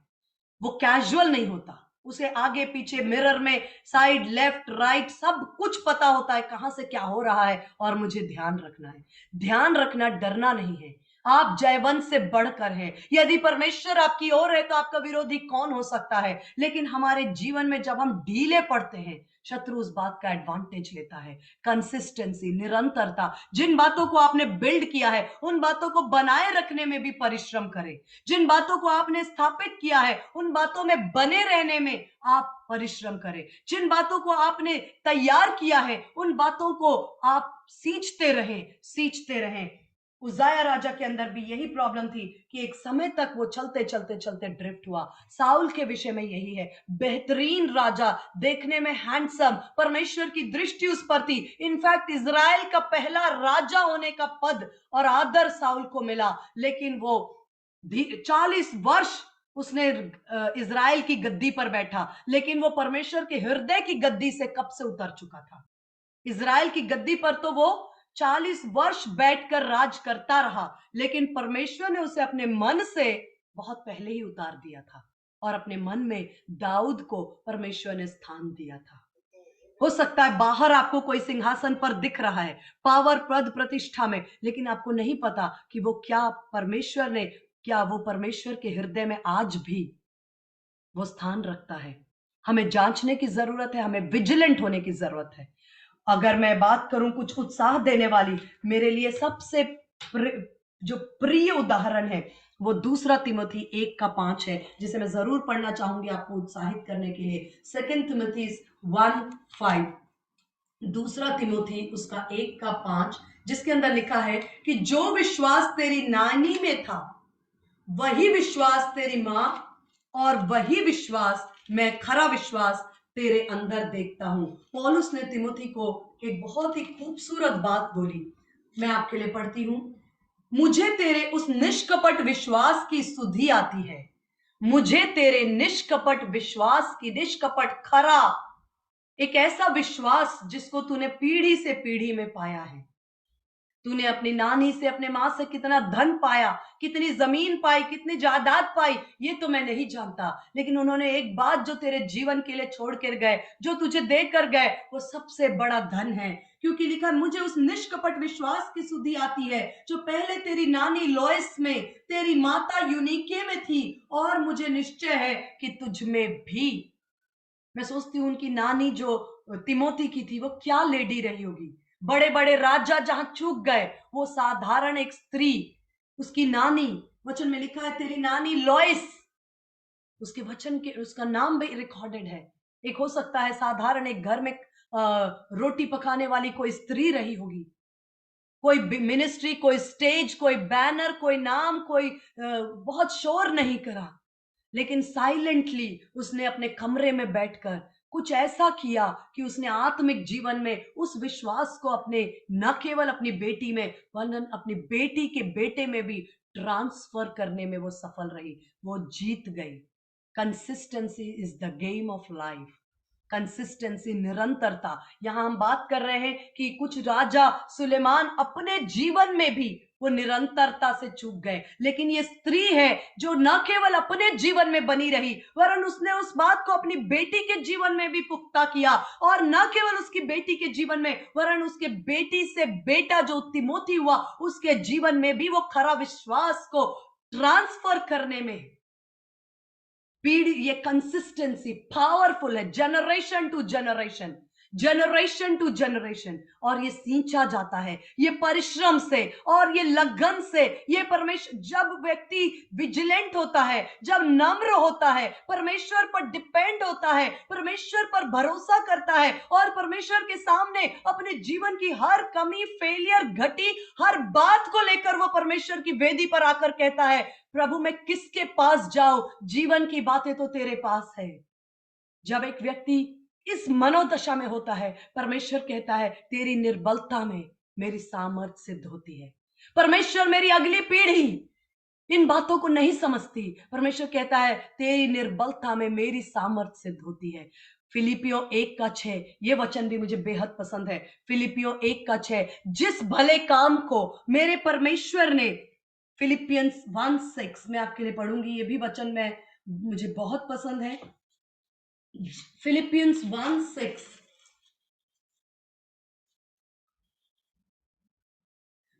वो कैजुअल नहीं होता। उसे आगे पीछे मिरर में साइड लेफ्ट राइट सब कुछ पता होता है, कहां से क्या हो रहा है और मुझे ध्यान रखना है। ध्यान रखना डरना नहीं है। आप जयवंत से बढ़कर हैं। यदि परमेश्वर आपकी ओर है तो आपका विरोधी कौन हो सकता है। लेकिन हमारे जीवन में जब हम ढीले पड़ते हैं, शत्रु उस बात का एडवांटेज लेता है। कंसिस्टेंसी, निरंतरता, जिन बातों को आपने बिल्ड किया है उन बातों को बनाए रखने में भी परिश्रम करें। जिन बातों को आपने स्थापित किया है उन बातों में बने रहने में आप परिश्रम करें। जिन बातों को आपने तैयार किया है उन बातों को आप सींचते रहें, सींचते रहें। उजाया राजा के अंदर भी यही प्रॉब्लम थी कि एक समय तक वो चलते चलते चलते ड्रिफ्ट हुआ। साउल के विषय में यही है, बेहतरीन राजा, देखने में हैंडसम, परमेश्वर की दृष्टि उस पर थी। इनफैक्ट इजराइल का पहला राजा होने का पद और आदर साउल को मिला, लेकिन वो 40 वर्ष उसने इजराइल की गद्दी पर बैठा, लेकिन वो परमेश्वर के हृदय की गद्दी से कब से उतर चुका था। इजराइल की गद्दी पर तो वो 40 वर्ष बैठकर राज करता रहा, लेकिन परमेश्वर ने उसे अपने मन से बहुत पहले ही उतार दिया था, और अपने मन में दाऊद को परमेश्वर ने स्थान दिया था। हो सकता है बाहर आपको कोई सिंहासन पर दिख रहा है, पावर, पद, प्रतिष्ठा में, लेकिन आपको नहीं पता कि वो क्या परमेश्वर ने, क्या वो परमेश्वर के हृदय में आज भी वो स्थान रखता है। हमें जांचने की जरूरत है, हमें विजिलेंट होने की जरूरत है। अगर मैं बात करूं कुछ उत्साह देने वाली, मेरे लिए सबसे जो प्रिय उदाहरण है वो दूसरा तिमोथी 1:5 है, जिसे मैं जरूर पढ़ना चाहूंगी आपको उत्साहित करने के लिए। सेकंड तिमोथी 1:5, दूसरा तिमोथी उसका 1:5, जिसके अंदर लिखा है कि जो विश्वास तेरी नानी में था वही विश्वास तेरी मां, और वही विश्वास मैं, खरा विश्वास तेरे अंदर देखता हूं। पौलुस ने तिमोथी को एक बहुत ही खूबसूरत बात बोली, मैं आपके लिए पढ़ती हूं। मुझे तेरे उस निष्कपट विश्वास की सुधि आती है, मुझे तेरे निष्कपट विश्वास की, निष्कपट, खरा, एक ऐसा विश्वास जिसको तूने पीढ़ी से पीढ़ी में पाया है। तूने अपनी नानी से, अपने मां से कितना धन पाया, कितनी जमीन पाई, कितनी जायदाद पाई, ये तो मैं नहीं जानता, लेकिन उन्होंने एक बात जो तेरे जीवन के लिए छोड़ कर गए, जो तुझे देकर गए, वो सबसे बड़ा धन है। क्योंकि लिखा, मुझे उस निष्कपट विश्वास की सुधि आती है जो पहले तेरी नानी लोइस में, तेरी माता यूनिके में थी, और मुझे निश्चय है कि तुझ में भी। मैं सोचती हूँ उनकी नानी जो तिमोथी की थी वो क्या लेडी रही होगी। बड़े बड़े राजा जहां चूक गए, वो साधारण एक स्त्री, उसकी नानी, वचन में लिखा है तेरी नानी लॉइस, उसके वचन के, उसका नाम भी रिकॉर्डेड है। एक हो सकता है साधारण एक घर में रोटी पकाने वाली कोई स्त्री रही होगी, कोई मिनिस्ट्री, कोई स्टेज, कोई बैनर, कोई नाम, कोई बहुत शोर नहीं करा, लेकिन साइलेंटली उसने अपने कमरे में बैठकर कुछ ऐसा किया कि उसने आत्मिक जीवन में उस विश्वास को अपने, न केवल अपनी बेटी में वरन अपनी बेटी के बेटे में भी ट्रांसफर करने में वो सफल रही, वो जीत गई। Consistency is the game of life. Consistency, निरंतरता। यहां हम बात कर रहे हैं कि कुछ राजा सुलेमान अपने जीवन में भी वो निरंतरता से चूक गए, लेकिन ये स्त्री है जो न केवल अपने जीवन में बनी रही, वरन उसने उस बात को अपनी बेटी के जीवन में भी पुख्ता किया, और न केवल उसकी बेटी के जीवन में, वरन उसके बेटी से बेटा जो तिमोथी हुआ, उसके जीवन में भी वो खरा विश्वास को ट्रांसफर करने में पीढ़ी, ये कंसिस्टेंसी पावरफुल है, generation to generation, generation to generation. और ये सींचा जाता है, ये परिश्रम से और ये लगन से। ये परमेश्वर, जब व्यक्ति विजिलेंट होता है, जब नम्र होता है, परमेश्वर पर डिपेंड होता है, परमेश्वर पर भरोसा करता है, और परमेश्वर के सामने अपने जीवन की हर कमी, फेलियर, घटी हर बात को लेकर वो परमेश्वर की वेदी पर आकर कहता है, प्रभु मैं किसके पास जाऊं, जीवन की बातें तो तेरे पास है। जब एक व्यक्ति इस मनोदशा में होता है, परमेश्वर कहता है तेरी निर्बलता में मेरी सामर्थ सिद्ध होती है। परमेश्वर, मेरी अगली पीढ़ी इन बातों को नहीं समझती, परमेश्वर कहता है तेरी निर्बलता में मेरी सामर्थ सिद्ध होती है। फिलिपियो 1:6, ये वचन भी मुझे बेहद पसंद है। फिलिपियो 1:6, जिस भले काम को मेरे परमेश्वर ने, फिलिपियंस 1:6 मैं आपके लिए पढ़ूंगी, ये भी वचन मुझे बहुत पसंद है। फिलिपियंस 1:6,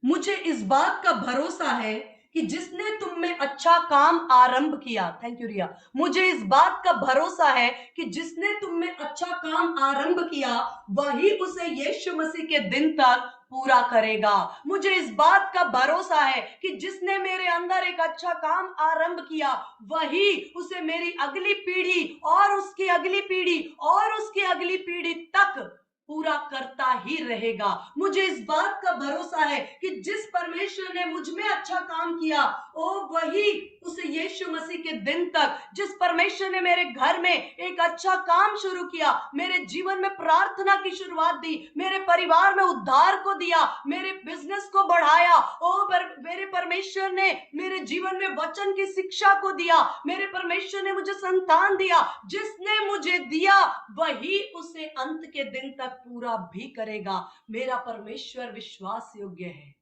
मुझे इस बात का भरोसा है कि जिसने तुम में अच्छा काम आरंभ किया, थैंक यू रिया, मुझे इस बात का भरोसा है कि जिसने तुम में अच्छा काम आरंभ किया वही उसे यीशु मसीह के दिन तक पूरा करेगा। मुझे इस बात का भरोसा है कि जिसने मेरे अंदर एक अच्छा काम आरंभ किया वही उसे मेरी अगली पीढ़ी और उसकी अगली पीढ़ी और उसकी अगली पीढ़ी तक पूरा करता ही रहेगा। मुझे इस बात का भरोसा है कि जिस परमेश्वर ने मुझ में अच्छा काम किया, ओ वही उसे यीशु मसीह के दिन तक, जिस परमेश्वर ने मेरे घर में एक अच्छा काम शुरू किया, मेरे जीवन में प्रार्थना की शुरुआत दी, मेरे परिवार में उद्धार को दिया, मेरे बिजनेस को बढ़ाया, मेरे परमेश्वर ने मेरे जीवन में वचन की शिक्षा को दिया, मेरे परमेश्वर ने मुझे संतान दिया, जिसने मुझे दिया वही उसे अंत के दिन तक पूरा भी करेगा। मेरा परमेश्वर विश्वास योग्य है।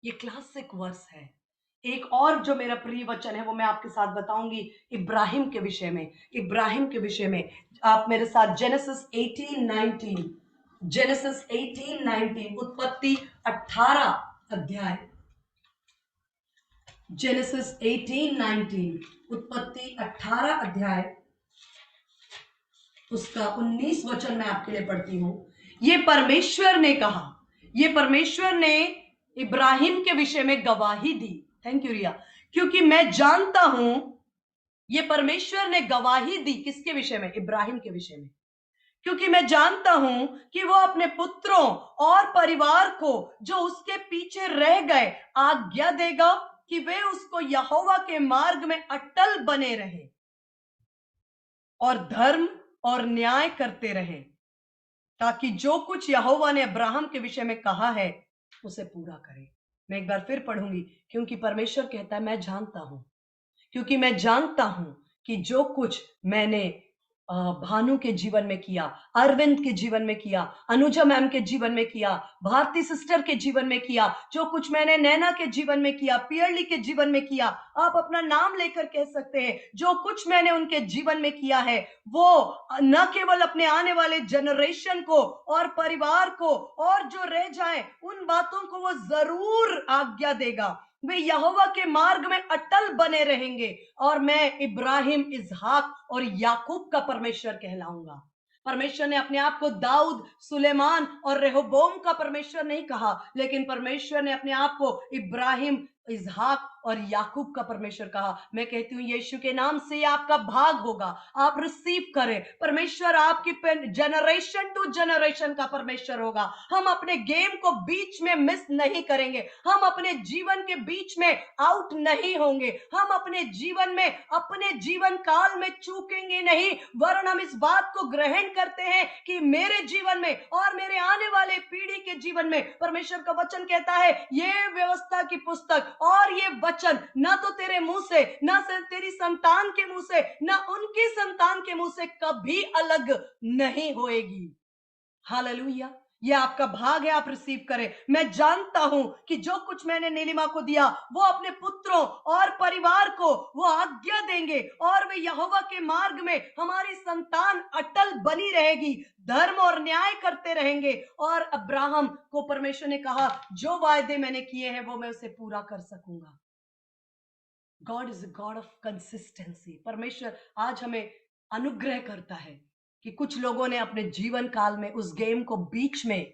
ये क्लासिक वर्स है। एक और जो मेरा प्रिय वचन है वो मैं आपके साथ बताऊंगी इब्राहिम के विषय में। इब्राहिम के विषय में आप मेरे साथ जेनेसिस 18:19, जेनेसिस 18:19, उत्पत्ति 18 अध्याय, जेनेसिस 18:19, उत्पत्ति 18 अध्याय, उसका 19 वचन मैं आपके लिए पढ़ती हूं। ये परमेश्वर ने कहा, ये परमेश्वर ने इब्राहिम के विषय में गवाही दी, थैंक यू रिया, क्योंकि मैं जानता हूं, ये परमेश्वर ने गवाही दी किसके विषय में? इब्राहिम के विषय में। क्योंकि मैं जानता हूं कि वो अपने पुत्रों और परिवार को जो उसके पीछे रह गए आज्ञा देगा कि वे उसको यहोवा के मार्ग में अटल बने रहे और धर्म और न्याय करते रहे, ताकि जो कुछ यहोवा ने अब्राहम के विषय में कहा है उसे पूरा करे। मैं एक बार फिर पढ़ूंगी, क्योंकि परमेश्वर कहता है मैं जानता हूं, क्योंकि मैं जानता हूं कि जो कुछ मैंने भानु के जीवन में किया, अरविंद के जीवन में किया, अनुजा मैम के जीवन में किया, भारती सिस्टर के जीवन में किया, जो कुछ मैंने नैना के जीवन में किया, पियरली के जीवन में किया, आप अपना नाम लेकर कह सकते हैं, जो कुछ मैंने उनके जीवन में किया है वो न केवल अपने आने वाले जनरेशन को और परिवार को और जो रह जाए उन बातों को वो जरूर आज्ञा देगा। वे यहोवा के मार्ग में अटल बने रहेंगे और मैं इब्राहिम, इजहाक और याकूब का परमेश्वर कहलाऊंगा। परमेश्वर ने अपने आप को दाऊद, सुलेमान और रेहोबोम का परमेश्वर नहीं कहा, लेकिन परमेश्वर ने अपने आप को इब्राहिम, इजहाक और याकूब का परमेश्वर कहा। मैं कहती हूं यीशु के नाम से ये आपका भाग होगा, आप रिसीव करें। परमेश्वर आपकी जनरेशन टू जनरेशन का परमेश्वर होगा। हम अपने गेम को बीच में मिस नहीं करेंगे, हम अपने जीवन के बीच में आउट नहीं होंगे, हम अपने जीवन में, अपने जीवन काल में चूकेंगे नहीं, वरन हम इस बात को ग्रहण करते हैं कि मेरे जीवन में और मेरे आने वाले पीढ़ी के जीवन में, परमेश्वर का वचन कहता है, ये व्यवस्था की पुस्तक और ये वचन ना तो तेरे मुंह से, ना से तेरी संतान के मुंह से, ना उनकी संतान के मुंह से कभी अलग नहीं होएगी। हालेलुया। ये आपका भाग है, आप रिसीव करें। मैं जानता हूं कि जो कुछ मैंने नीलिमा को दिया वो अपने पुत्रों और परिवार को वो आज्ञा देंगे और वे यहोवा के मार्ग में हमारी संतान अटल बनी रहेगी, धर्म और न्याय करते रहेंगे। और अब्राहम को परमेश्वर ने कहा जो वायदे मैंने किए हैं वो मैं उसे पूरा कर सकूंगा। God is a God of consistency. परमेश्वर आज हमें अनुग्रह करता है कि कुछ लोगों ने अपने जीवन काल में उस गेम को बीच में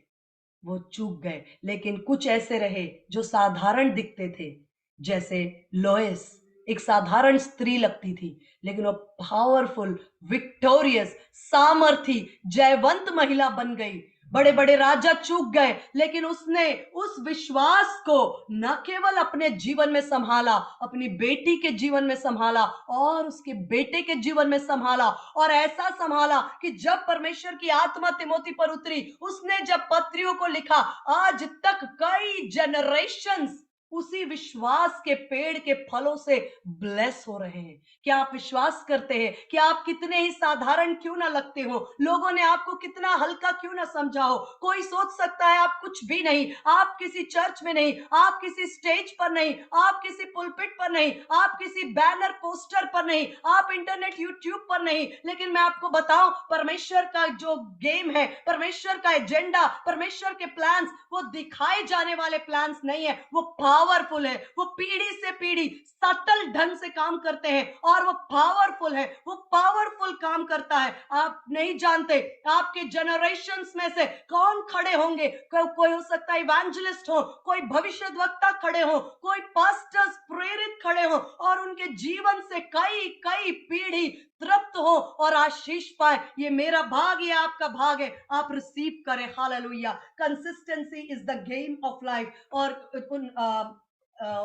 वो चूक गए, लेकिन कुछ ऐसे रहे जो साधारण दिखते थे। जैसे लोएस एक साधारण स्त्री लगती थी, लेकिन वो पावरफुल, विक्टोरियस, सामर्थी, जयवंत महिला बन गई। बड़े बड़े राजा चूक गए, लेकिन उसने उस विश्वास को न केवल अपने जीवन में संभाला, अपनी बेटी के जीवन में संभाला और उसके बेटे के जीवन में संभाला। और ऐसा संभाला कि जब परमेश्वर की आत्मा तिमोथी पर उतरी, उसने जब पत्रियों को लिखा, आज तक कई जनरेशंस उसी विश्वास के पेड़ के फलों से ब्लेस हो रहे हैं। क्या आप विश्वास करते हैं कि आप कितने ही साधारण क्यों ना लगते हो, लोगों ने आपको कितना हल्का क्यों ना समझा हो? कोई सोच सकता है आप कुछ भी नहीं, आप किसी चर्च में नहीं, आप किसी स्टेज पर नहीं, आप किसी पुलपिट पर नहीं, आप किसी बैनर पोस्टर पर नहीं, आप इंटरनेट यूट्यूब पर नहीं। लेकिन मैं आपको बताऊं, परमेश्वर का जो गेम है, परमेश्वर का एजेंडा, परमेश्वर के प्लान्स वो दिखाए जाने वाले प्लान्स नहीं है, वो पावरफुल है। वो पीढ़ी से पीढ़ी सटल ढंग से काम करते हैं और वो पावरफुल है, वो पावरफुल काम करता है। आप नहीं जानते आपके जनरेशंस में से कौन खड़े होंगे। कोई हो सकता है इवेंजलिस्ट हो, कोई भविष्यद्वक्ता खड़े हो, कोई पास्टर्स प्रेरित खड़े हो और उनके जीवन से कई कई पीढ़ी तृप्त हो और आशीष पाए। ये मेरा भाग, ये आपका भाग है, आप रिसीव करें। Hallelujah. Consistency is the game of life. और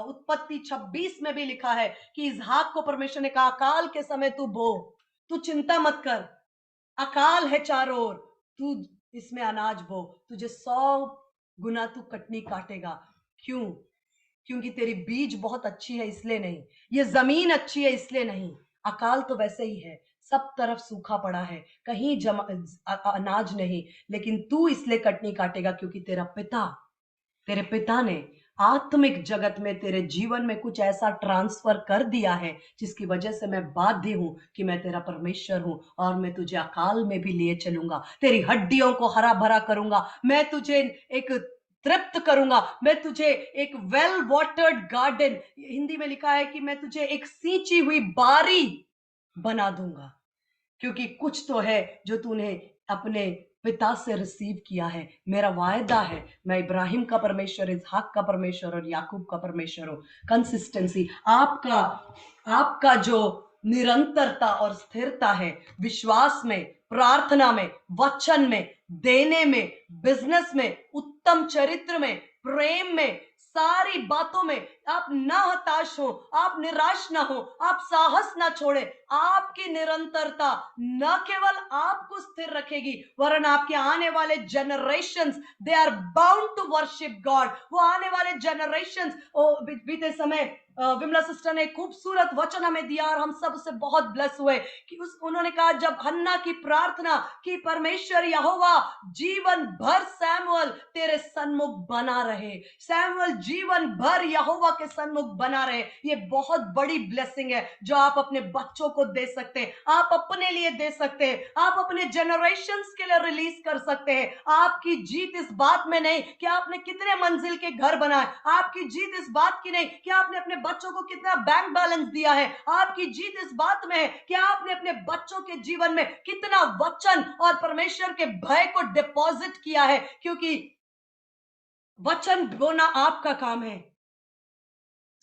उत्पत्ति 26 में भी लिखा है कि इसहाक को परमेश्वर ने कहा अकाल के समय तू बो, तू चिंता मत कर, अकाल है चारों ओर, तू इसमें अनाज बो, तुझे 100 गुना तू कटनी काटेगा। क्यों? क्योंकि तेरी बीज बहुत अच्छी है इसलिए नहीं, ये जमीन अच्छी है इसलिए नहीं। अकाल तो वैसे ही है, सब तरफ सूखा पड़ा है, कहीं अनाज नहीं, लेकिन तू इसलिए कटनी काटेगा क्योंकि तेरे पिता ने आत्मिक जगत में तेरे जीवन में कुछ ऐसा ट्रांसफर कर दिया है जिसकी वजह से मैं बाध्य हूं कि मैं तेरा परमेश्वर हूं और मैं तुझे अकाल में भी लिए चलूंगा, तेरी हड्डियों को हरा भरा करूंगा, मैं तुझे एक तृप्त करूंगा, मैं तुझे एक वेल वाटर्ड गार्डन, हिंदी में लिखा है कि मैं तुझे एक सींची हुई बारी बना दूंगा। क्योंकि कुछ तो है जो तूने अपने पिता से रिसीव किया है। मेरा वायदा है, मैं इब्राहिम का परमेश्वर, इसहाक का परमेश्वर और याकूब का परमेश्वर हूं। कंसिस्टेंसी, आपका आपका जो निरंतरता और स्थिरता है, विश्वास में, प्रार्थना में, वचन में, देने में, बिजनेस में, उत्तम चरित्र में, प्रेम में, सारी बातों में आप ना हताश हो, आप निराश ना हो, आप साहस ना छोड़े। आपकी निरंतरता न केवल आपको स्थिर रखेगी वरन आपके आने वाले generations, they are bound to worship God. वो आने वाले जनरेशंस, बीते समय विमला सिस्टर ने खूबसूरत वचन हमें दिया और हम सब उससे बहुत ब्लेस हुए कि उन्होंने कहा जब हन्ना की प्रार्थना कि परमेश्वर यहोवा जीवन भर सैमुअल तेरे सन्मुख बना रहे, सैमुअल जीवन भर यहोवा के सन्मुख बना रहे। ये बहुत बड़ी ब्लेसिंग है जो आप अपने बच्चों को दे सकते हैं, आप अपने लिए दे सकते हैं, आप अपने जनरेशंस के लिए रिलीज कर सकते हैं। आपकी जीत इस बात में नहीं कि आपने कितने मंजिल के घर बनाए, आपकी जीत इस बात की नहीं कि आपने अपने बच्चों को कितना बैंक बैलेंस दिया है, आपकी जीत इस बात में है कि आपने अपने बच्चों के जीवन में कितना वचन और परमेश्वर के भय को डिपॉजिट किया है। क्योंकि वचन बोना आपका काम है,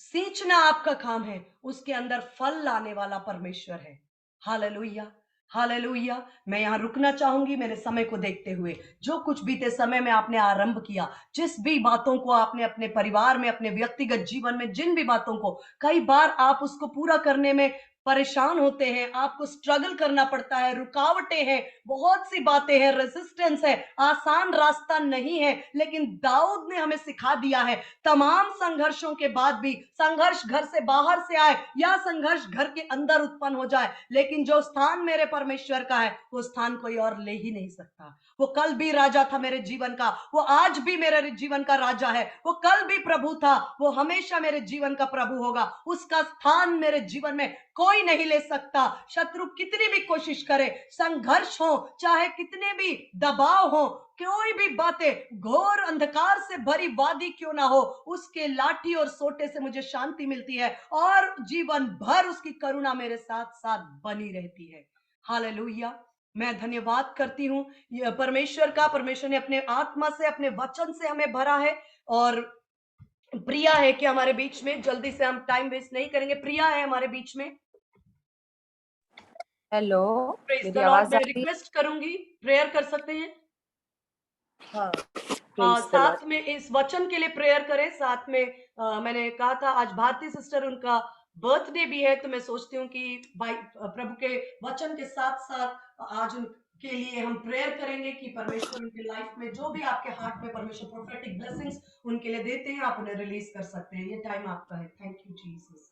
सींचना आपका काम है, उसके अंदर फल लाने वाला परमेश्वर है। Hallelujah, hallelujah. मैं यहां रुकना चाहूंगी मेरे समय को देखते हुए। जो कुछ बीते समय में आपने आरंभ किया, जिस भी बातों को आपने अपने परिवार में, अपने व्यक्तिगत जीवन में, जिन भी बातों को, कई बार आप उसको पूरा करने में परेशान होते हैं, आपको स्ट्रगल करना पड़ता है, रुकावटें हैं, बहुत सी बातें हैं, रेजिस्टेंस है, आसान रास्ता नहीं है, लेकिन दाऊद ने हमें सिखा दिया है, तमाम संघर्षों के बाद भी, संघर्ष घर से बाहर से आए या संघर्ष घर के अंदर उत्पन्न हो जाए, लेकिन जो स्थान मेरे परमेश्वर का है, वो स्थान कोई और ले ही नहीं सकता। वो कल भी राजा था मेरे जीवन का, वो आज भी मेरे जीवन का राजा है, वो कल भी प्रभु था, वो हमेशा मेरे जीवन का प्रभु होगा। उसका स्थान मेरे जीवन में कोई नहीं ले सकता। शत्रु कितनी भी कोशिश करे, संघर्ष हो, चाहे कितने भी दबाव हो, कोई भी बातें, घोर अंधकार से भरी वादी क्यों ना हो, उसके लाठी और सोटे से मुझे शांति मिलती है और जीवन भर उसकी करुणा मेरे साथ साथ बनी रहती है। हालेलुया। मैं धन्यवाद करती हूँ ये परमेश्वर का। परमेश्वर ने अपने आत्मा से, अपने वचन से हमें भरा है। और प्रिया है कि हमारे बीच में, जल्दी से हम टाइम वेस्ट नहीं करेंगे, प्रिया है हमारे बीच में। हेलो, प्रेज द मेरी लॉर्ड। आवाज आ मैं रही है? रिक्वेस्ट करूंगी, प्रेयर कर सकते हैं। हाँ, प्रेज द साथ लॉर्ड। में इस वचन के लिए प्रेयर करें। साथ में मैंने कहा था आज भारती सिस्टर उनका बर्थडे भी है, तो मैं सोचती हूँ कि भाई प्रभु के वचन के साथ साथ आज उनके लिए हम प्रेयर करेंगे कि परमेश्वर उनकी लाइफ में जो भी आपके हार्ट में परमेश्वर प्रोफेटिक ब्लेसिंग्स उनके लिए देते हैं, आप उन्हें रिलीज कर सकते हैं। ये टाइम आपका है। Thank you Jesus.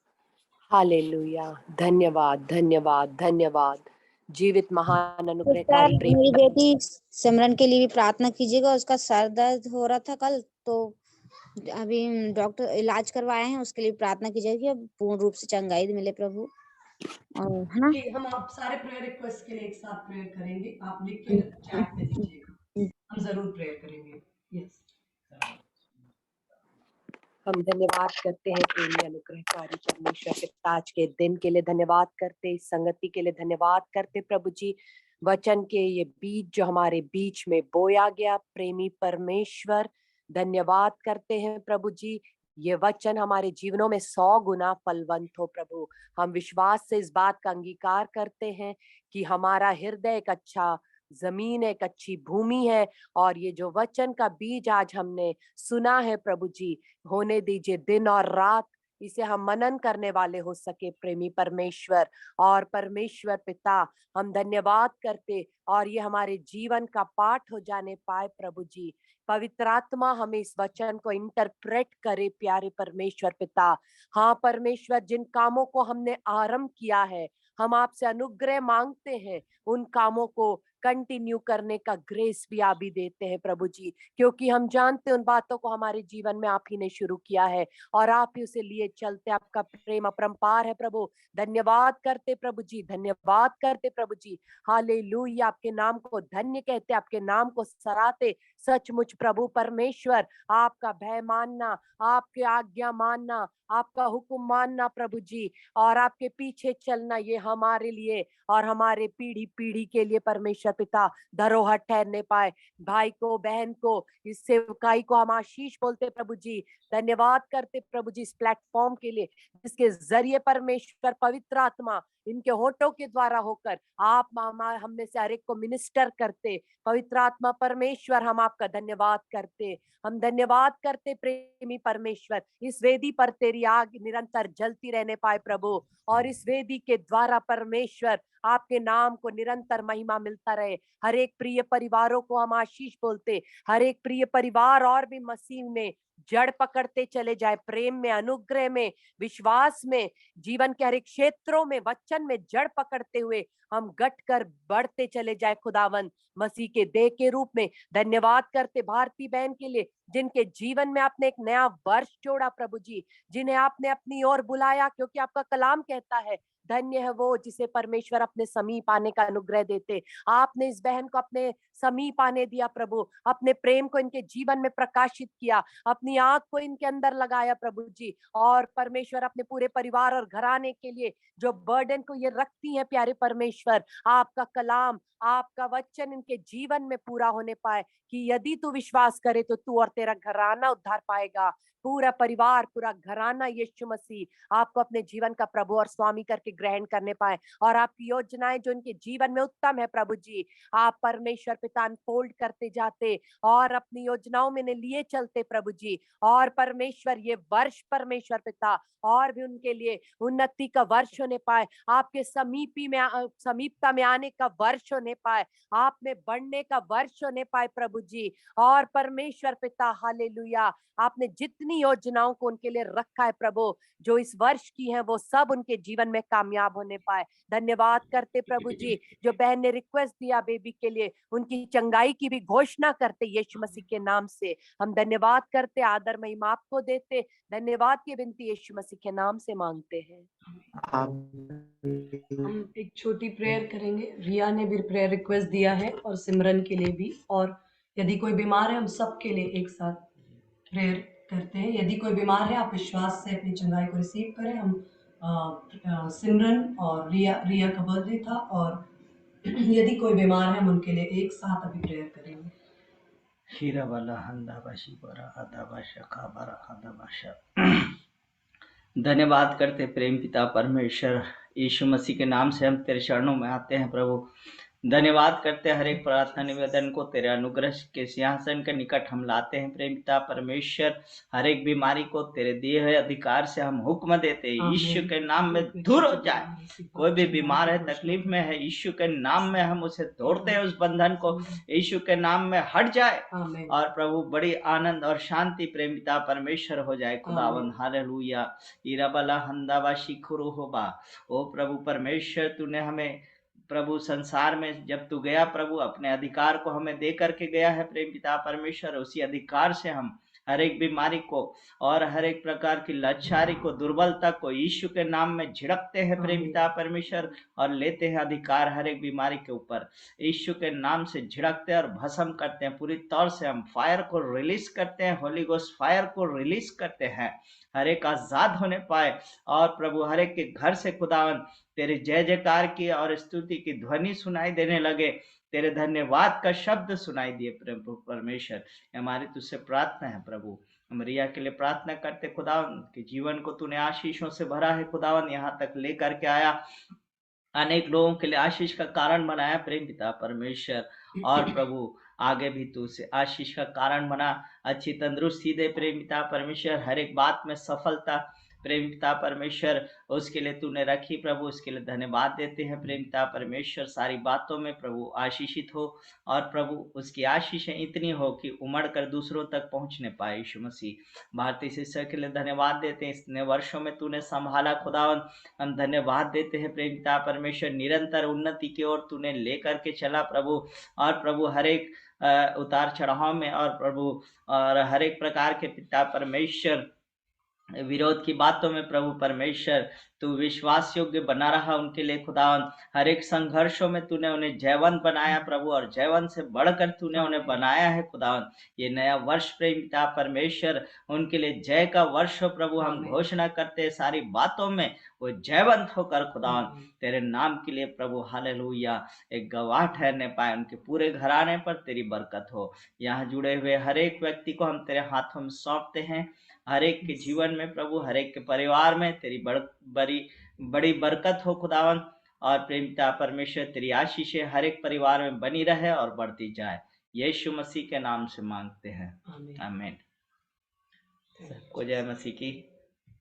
हालेलुया। धन्यवाद, धन्यवाद, धन्यवाद। जीवित महान अनुग्रहकारी सिस्टर, प्रेम। मेरी बेटी सिमरन के लिए भी प्रार्थना कीजिएगा। उसका सर दर्द हो रहा था कल, तो अभी डॉक्टर इलाज करवाए हैं, उसके लिए प्रार्थना कीजिएगा कि अब पूर्ण रूप से चंगाई मिले प्रभु। और है ना, जी, हम आप सारे प्रेयर रिक्वेस्ट के लिए एक साथ प्रेयर करेंगे। आप लिख के चैट में दीजिएगा, हम जरूर प्रेयर करेंगे। यस। हम धन्यवाद करते हैं प्रेमी अनुग्रहकारी परमेश्वर पिता, आज के दिन के लिए धन्यवाद करते, इस संगति के लिए धन्यवाद करते प्रभु जी। वचन के ये बीज जो हमारे बीच में बोया गया, प्रेमी परमेश्वर धन्यवाद करते हैं प्रभु जी। ये वचन हमारे जीवनों में 100 गुना फलवंत हो प्रभु। हम विश्वास से इस बात का अंगीकार करते हैं कि हमारा हृदय एक अच्छा जमीन, एक अच्छी भूमि है, और ये जो वचन का बीज आज हमने सुना है प्रभु जी, होने दीजिए दिन और रात इसे हम मनन करने वाले हो सके प्रेमी परमेश्वर। और परमेश्वर पिता, हम धन्यवाद करते और ये हमारे जीवन का पाठ हो जाने पाए प्रभु जी। पवित्र आत्मा हमें इस वचन को इंटरप्रेट करे प्यारे परमेश्वर पिता। हाँ परमेश्वर, जिन कामों को हमने आरंभ किया है, हम आपसे अनुग्रह मांगते हैं, उन कामों को कंटिन्यू करने का ग्रेस भी आप ही देते हैं प्रभु जी, क्योंकि हम जानते उन बातों को हमारे जीवन में आप ही ने शुरू किया है और आप ही उसे लिए चलते। आपका प्रेम अपरंपार है प्रभु। धन्यवाद करते प्रभु जी, धन्यवाद करते प्रभु जी। हालेलुया। आपके नाम को धन्य कहते, आपके नाम को सराहते। सचमुच प्रभु परमेश्वर, आपका भय मानना, आपके आज्ञा मानना, आपका हुक्म मानना प्रभु जी, और आपके पीछे चलना, ये हमारे लिए और हमारे पीढ़ी पीढ़ी के लिए परमेश्वर पिता धरोहर ठहरने पाए। भाई को, बहन को, इस सेवकाई को हम आशीष बोलते प्रभु जी। धन्यवाद करते प्रभु जी इस प्लेटफॉर्म के लिए, जिसके जरिए परमेश्वर पवित्र आत्मा इनके होठों के द्वारा होकर आप हम में से हर एक को मिनिस्टर करते। पवित्र आत्मा परमेश्वर, हम आपका धन्यवाद करते, हम धन्यवाद करते प्रेमी परमेश्वर। इस वेदी पर तेरी आग निरंतर जलती रहने पाए प्रभु, और इस वेदी के द्वारा परमेश्वर आपके नाम को निरंतर महिमा मिलता रहे। हर एक प्रिय परिवारों को हम आशीष बोलते, हर एक प्रिय परिवार और भी मसीह में जड़ पकड़ते चले जाए, प्रेम में, अनुग्रह में, विश्वास में, जीवन के हर एक क्षेत्रों में वचन में जड़ पकड़ते हुए हम गट कर बढ़ते चले जाए खुदावन मसीह के देह के रूप में। धन्यवाद करते भारती बहन के लिए, जिनके जीवन में आपने एक नया वर्ष जोड़ा प्रभु जी, जिन्हें आपने अपनी ओर बुलाया, क्योंकि आपका कलाम कहता है धन्य है वो जिसे परमेश्वर अपने समीप आने का अनुग्रह देते। आपने इस बहन को अपने समीप आने दिया प्रभु, अपने प्रेम को इनके जीवन में प्रकाशित किया, अपनी आंख को इनके अंदर लगाया प्रभु जी। और परमेश्वर अपने पूरे परिवार और घराने के लिए जो बर्डन को ये रखती हैं प्यारे परमेश्वर, आपका कलाम, आपका वचन इनके जीवन में पूरा होने पाए, कि यदि तू विश्वास करे तो तू और तेरा घराना उद्धार पाएगा। पूरा परिवार, पूरा घराना यीशु मसीह आपको अपने जीवन का प्रभु और स्वामी करके ग्रहण करने पाए और आपकी योजनाएं जो उनके जीवन में उत्तम है प्रभु जी, आप परमेश्वर पिता अनफोल्ड करते जाते और अपनी योजनाओं में लिए चलते प्रभु जी। और परमेश्वर ये वर्ष परमेश्वर पिता और भी उनके लिए उन्नति का वर्ष होने पाए, आपके समीपता में आने का वर्ष होने पाए, आप में बढ़ने का वर्ष होने पाए प्रभु जी। और परमेश्वर पिता हालेलुया, आपने जितनी योजनाओं को उनके लिए रखा है प्रभु, जो इस वर्ष की है, वो सब उनके जीवन में कामयाब होने पाए। धन्यवाद करते प्रभु जी, जो बहन ने रिक्वेस्ट दिया बेबी के लिए, उनकी चंगाई की भी घोषणा करते यीशु मसीह के नाम से। हम धन्यवाद करते, आदर महिमा आपको देते, धन्यवाद की विनती यीशु मसीह के नाम से मांगते हैं। हम एक छोटी प्रेयर करेंगे। रिया ने भी प्रेयर रिक्वेस्ट दिया है और सिमरन के लिए भी, और यदि कोई बीमार है हम सबके लिए एक साथ प्रेयर करते हैं। यदि कोई बीमार है आप विश्वास से अपनी चंगाई को रिसीव करें। हम सिमरन और रिया का बर्थडे था, और यदि कोई बीमार है हम उनके लिए एक साथ अभी प्रेयर करेंगे। हीरा वाला हंदा बाशी बरा हदा बाशा खाबरा हदा बाशा। धन्यवाद करते प्रेम पिता परमेश्वर, यीशु मसीह के नाम से हम तेरे चरणों में आते हैं प्रभु। धन्यवाद करते हर एक प्रार्थना निवेदन को तेरे अनुग्रह के सिंहासन के निकट हम लाते हैं प्रेम पिता परमेश्वर। हर एक बीमारी को तेरे दिए हुए अधिकार से हम हुक्म देते हैं, यीशु के नाम में दूर हो जाए। कोई भी बीमार है, तकलीफ में है, यीशु के नाम में हम उसे तोड़ते हैं, उस बंधन को यीशु के नाम में हट जाए और प्रभु बड़ी आनंद और शांति प्रेम पिता परमेश्वर हो जाए खुदावन। हालेलुया। इराबला हंदावा शिखुरु होबा। ओ प्रभु परमेश्वर, तूने हमें प्रभु संसार में जब तू गया प्रभु, अपने अधिकार को हमें दे करके गया है प्रेम पिता परमेश्वर। उसी अधिकार से हम हर एक बीमारी को और हर एक प्रकार की लाचारी को, दुर्बलता को यीशु के नाम में झिड़कते हैं प्रेम पिता परमेश्वर, और लेते हैं अधिकार हर एक बीमारी के ऊपर। यीशु के नाम से झिड़कते हैं और भस्म करते हैं। पूरी तौर से हम फायर को रिलीज करते हैं, होली गोस्ट फायर को रिलीज करते हैं, हर एक आजाद होने पाए। और प्रभु हर एक के घर से खुदावन तेरे जय जयकार की और स्तुति की ध्वनि सुनाई देने लगे, तेरे धन्यवाद का शब्द सुनाई दिए प्रभु परमेश्वर। हमारी तुझसे प्रार्थना है प्रभु। हम रिया के लिए प्रार्थना करते खुदावन के जीवन को तूने आशीषों से भरा है खुदावन, यहाँ तक लेकर के आया, अनेक लोगों के लिए आशीष का कारण बनाया प्रेम पिता परमेश्वर। और प्रभु आगे भी तू उसे आशीष का कारण बना, अच्छी तंदुरुस्ती दे प्रेम पिता परमेश्वर, हर एक बात में सफलता प्रेम पिता परमेश्वर उसके लिए तूने रखी प्रभु, उसके लिए धन्यवाद देते हैं प्रेम पिता परमेश्वर। सारी बातों में प्रभु आशीषित हो और प्रभु उसकी आशीषें इतनी हो कि उमड़ कर दूसरों तक पहुंचने पाए यीशु मसीह। भारतीय शिक्षा के लिए धन्यवाद देते हैं, इतने वर्षों में तूने संभाला खुदावन, हम धन्यवाद देते हैं प्रेम पिता परमेश्वर। निरंतर उन्नति की ओर तूने लेकर के चला प्रभु, और प्रभु हर एक उतार चढ़ाव में और प्रभु और हर एक प्रकार के पिता परमेश्वर विरोध की बातों में प्रभु परमेश्वर तू विश्वास योग्य बना रहा उनके लिए खुदावन। हर एक संघर्षों में तूने उन्हें जयवंत बनाया प्रभु, और जयवंत से बढ़कर तूने उन्हें बनाया है खुदावन। ये नया वर्ष प्रेम पिता परमेश्वर उनके लिए जय का वर्ष हो प्रभु। हम घोषणा करते हैं सारी बातों में वो जयवंत होकर खुदावन तेरे नाम के लिए प्रभु हालेलुया एक गवाह ठहरने पाए। उनके पूरे घराने पर तेरी बरकत हो। यहाँ जुड़े हुए हर एक व्यक्ति को हम तेरे हाथों में सौंपते हैं, हर एक के जीवन में प्रभु, हर एक के परिवार में तेरी बड़ी बरकत हो खुदावन। और प्रेम पिता परमेश्वर तेरी आशीषें हर एक परिवार में बनी रहे और बढ़ती जाए, यीशु मसीह के नाम से मांगते हैं, आमीन। सबको जय मसीह की।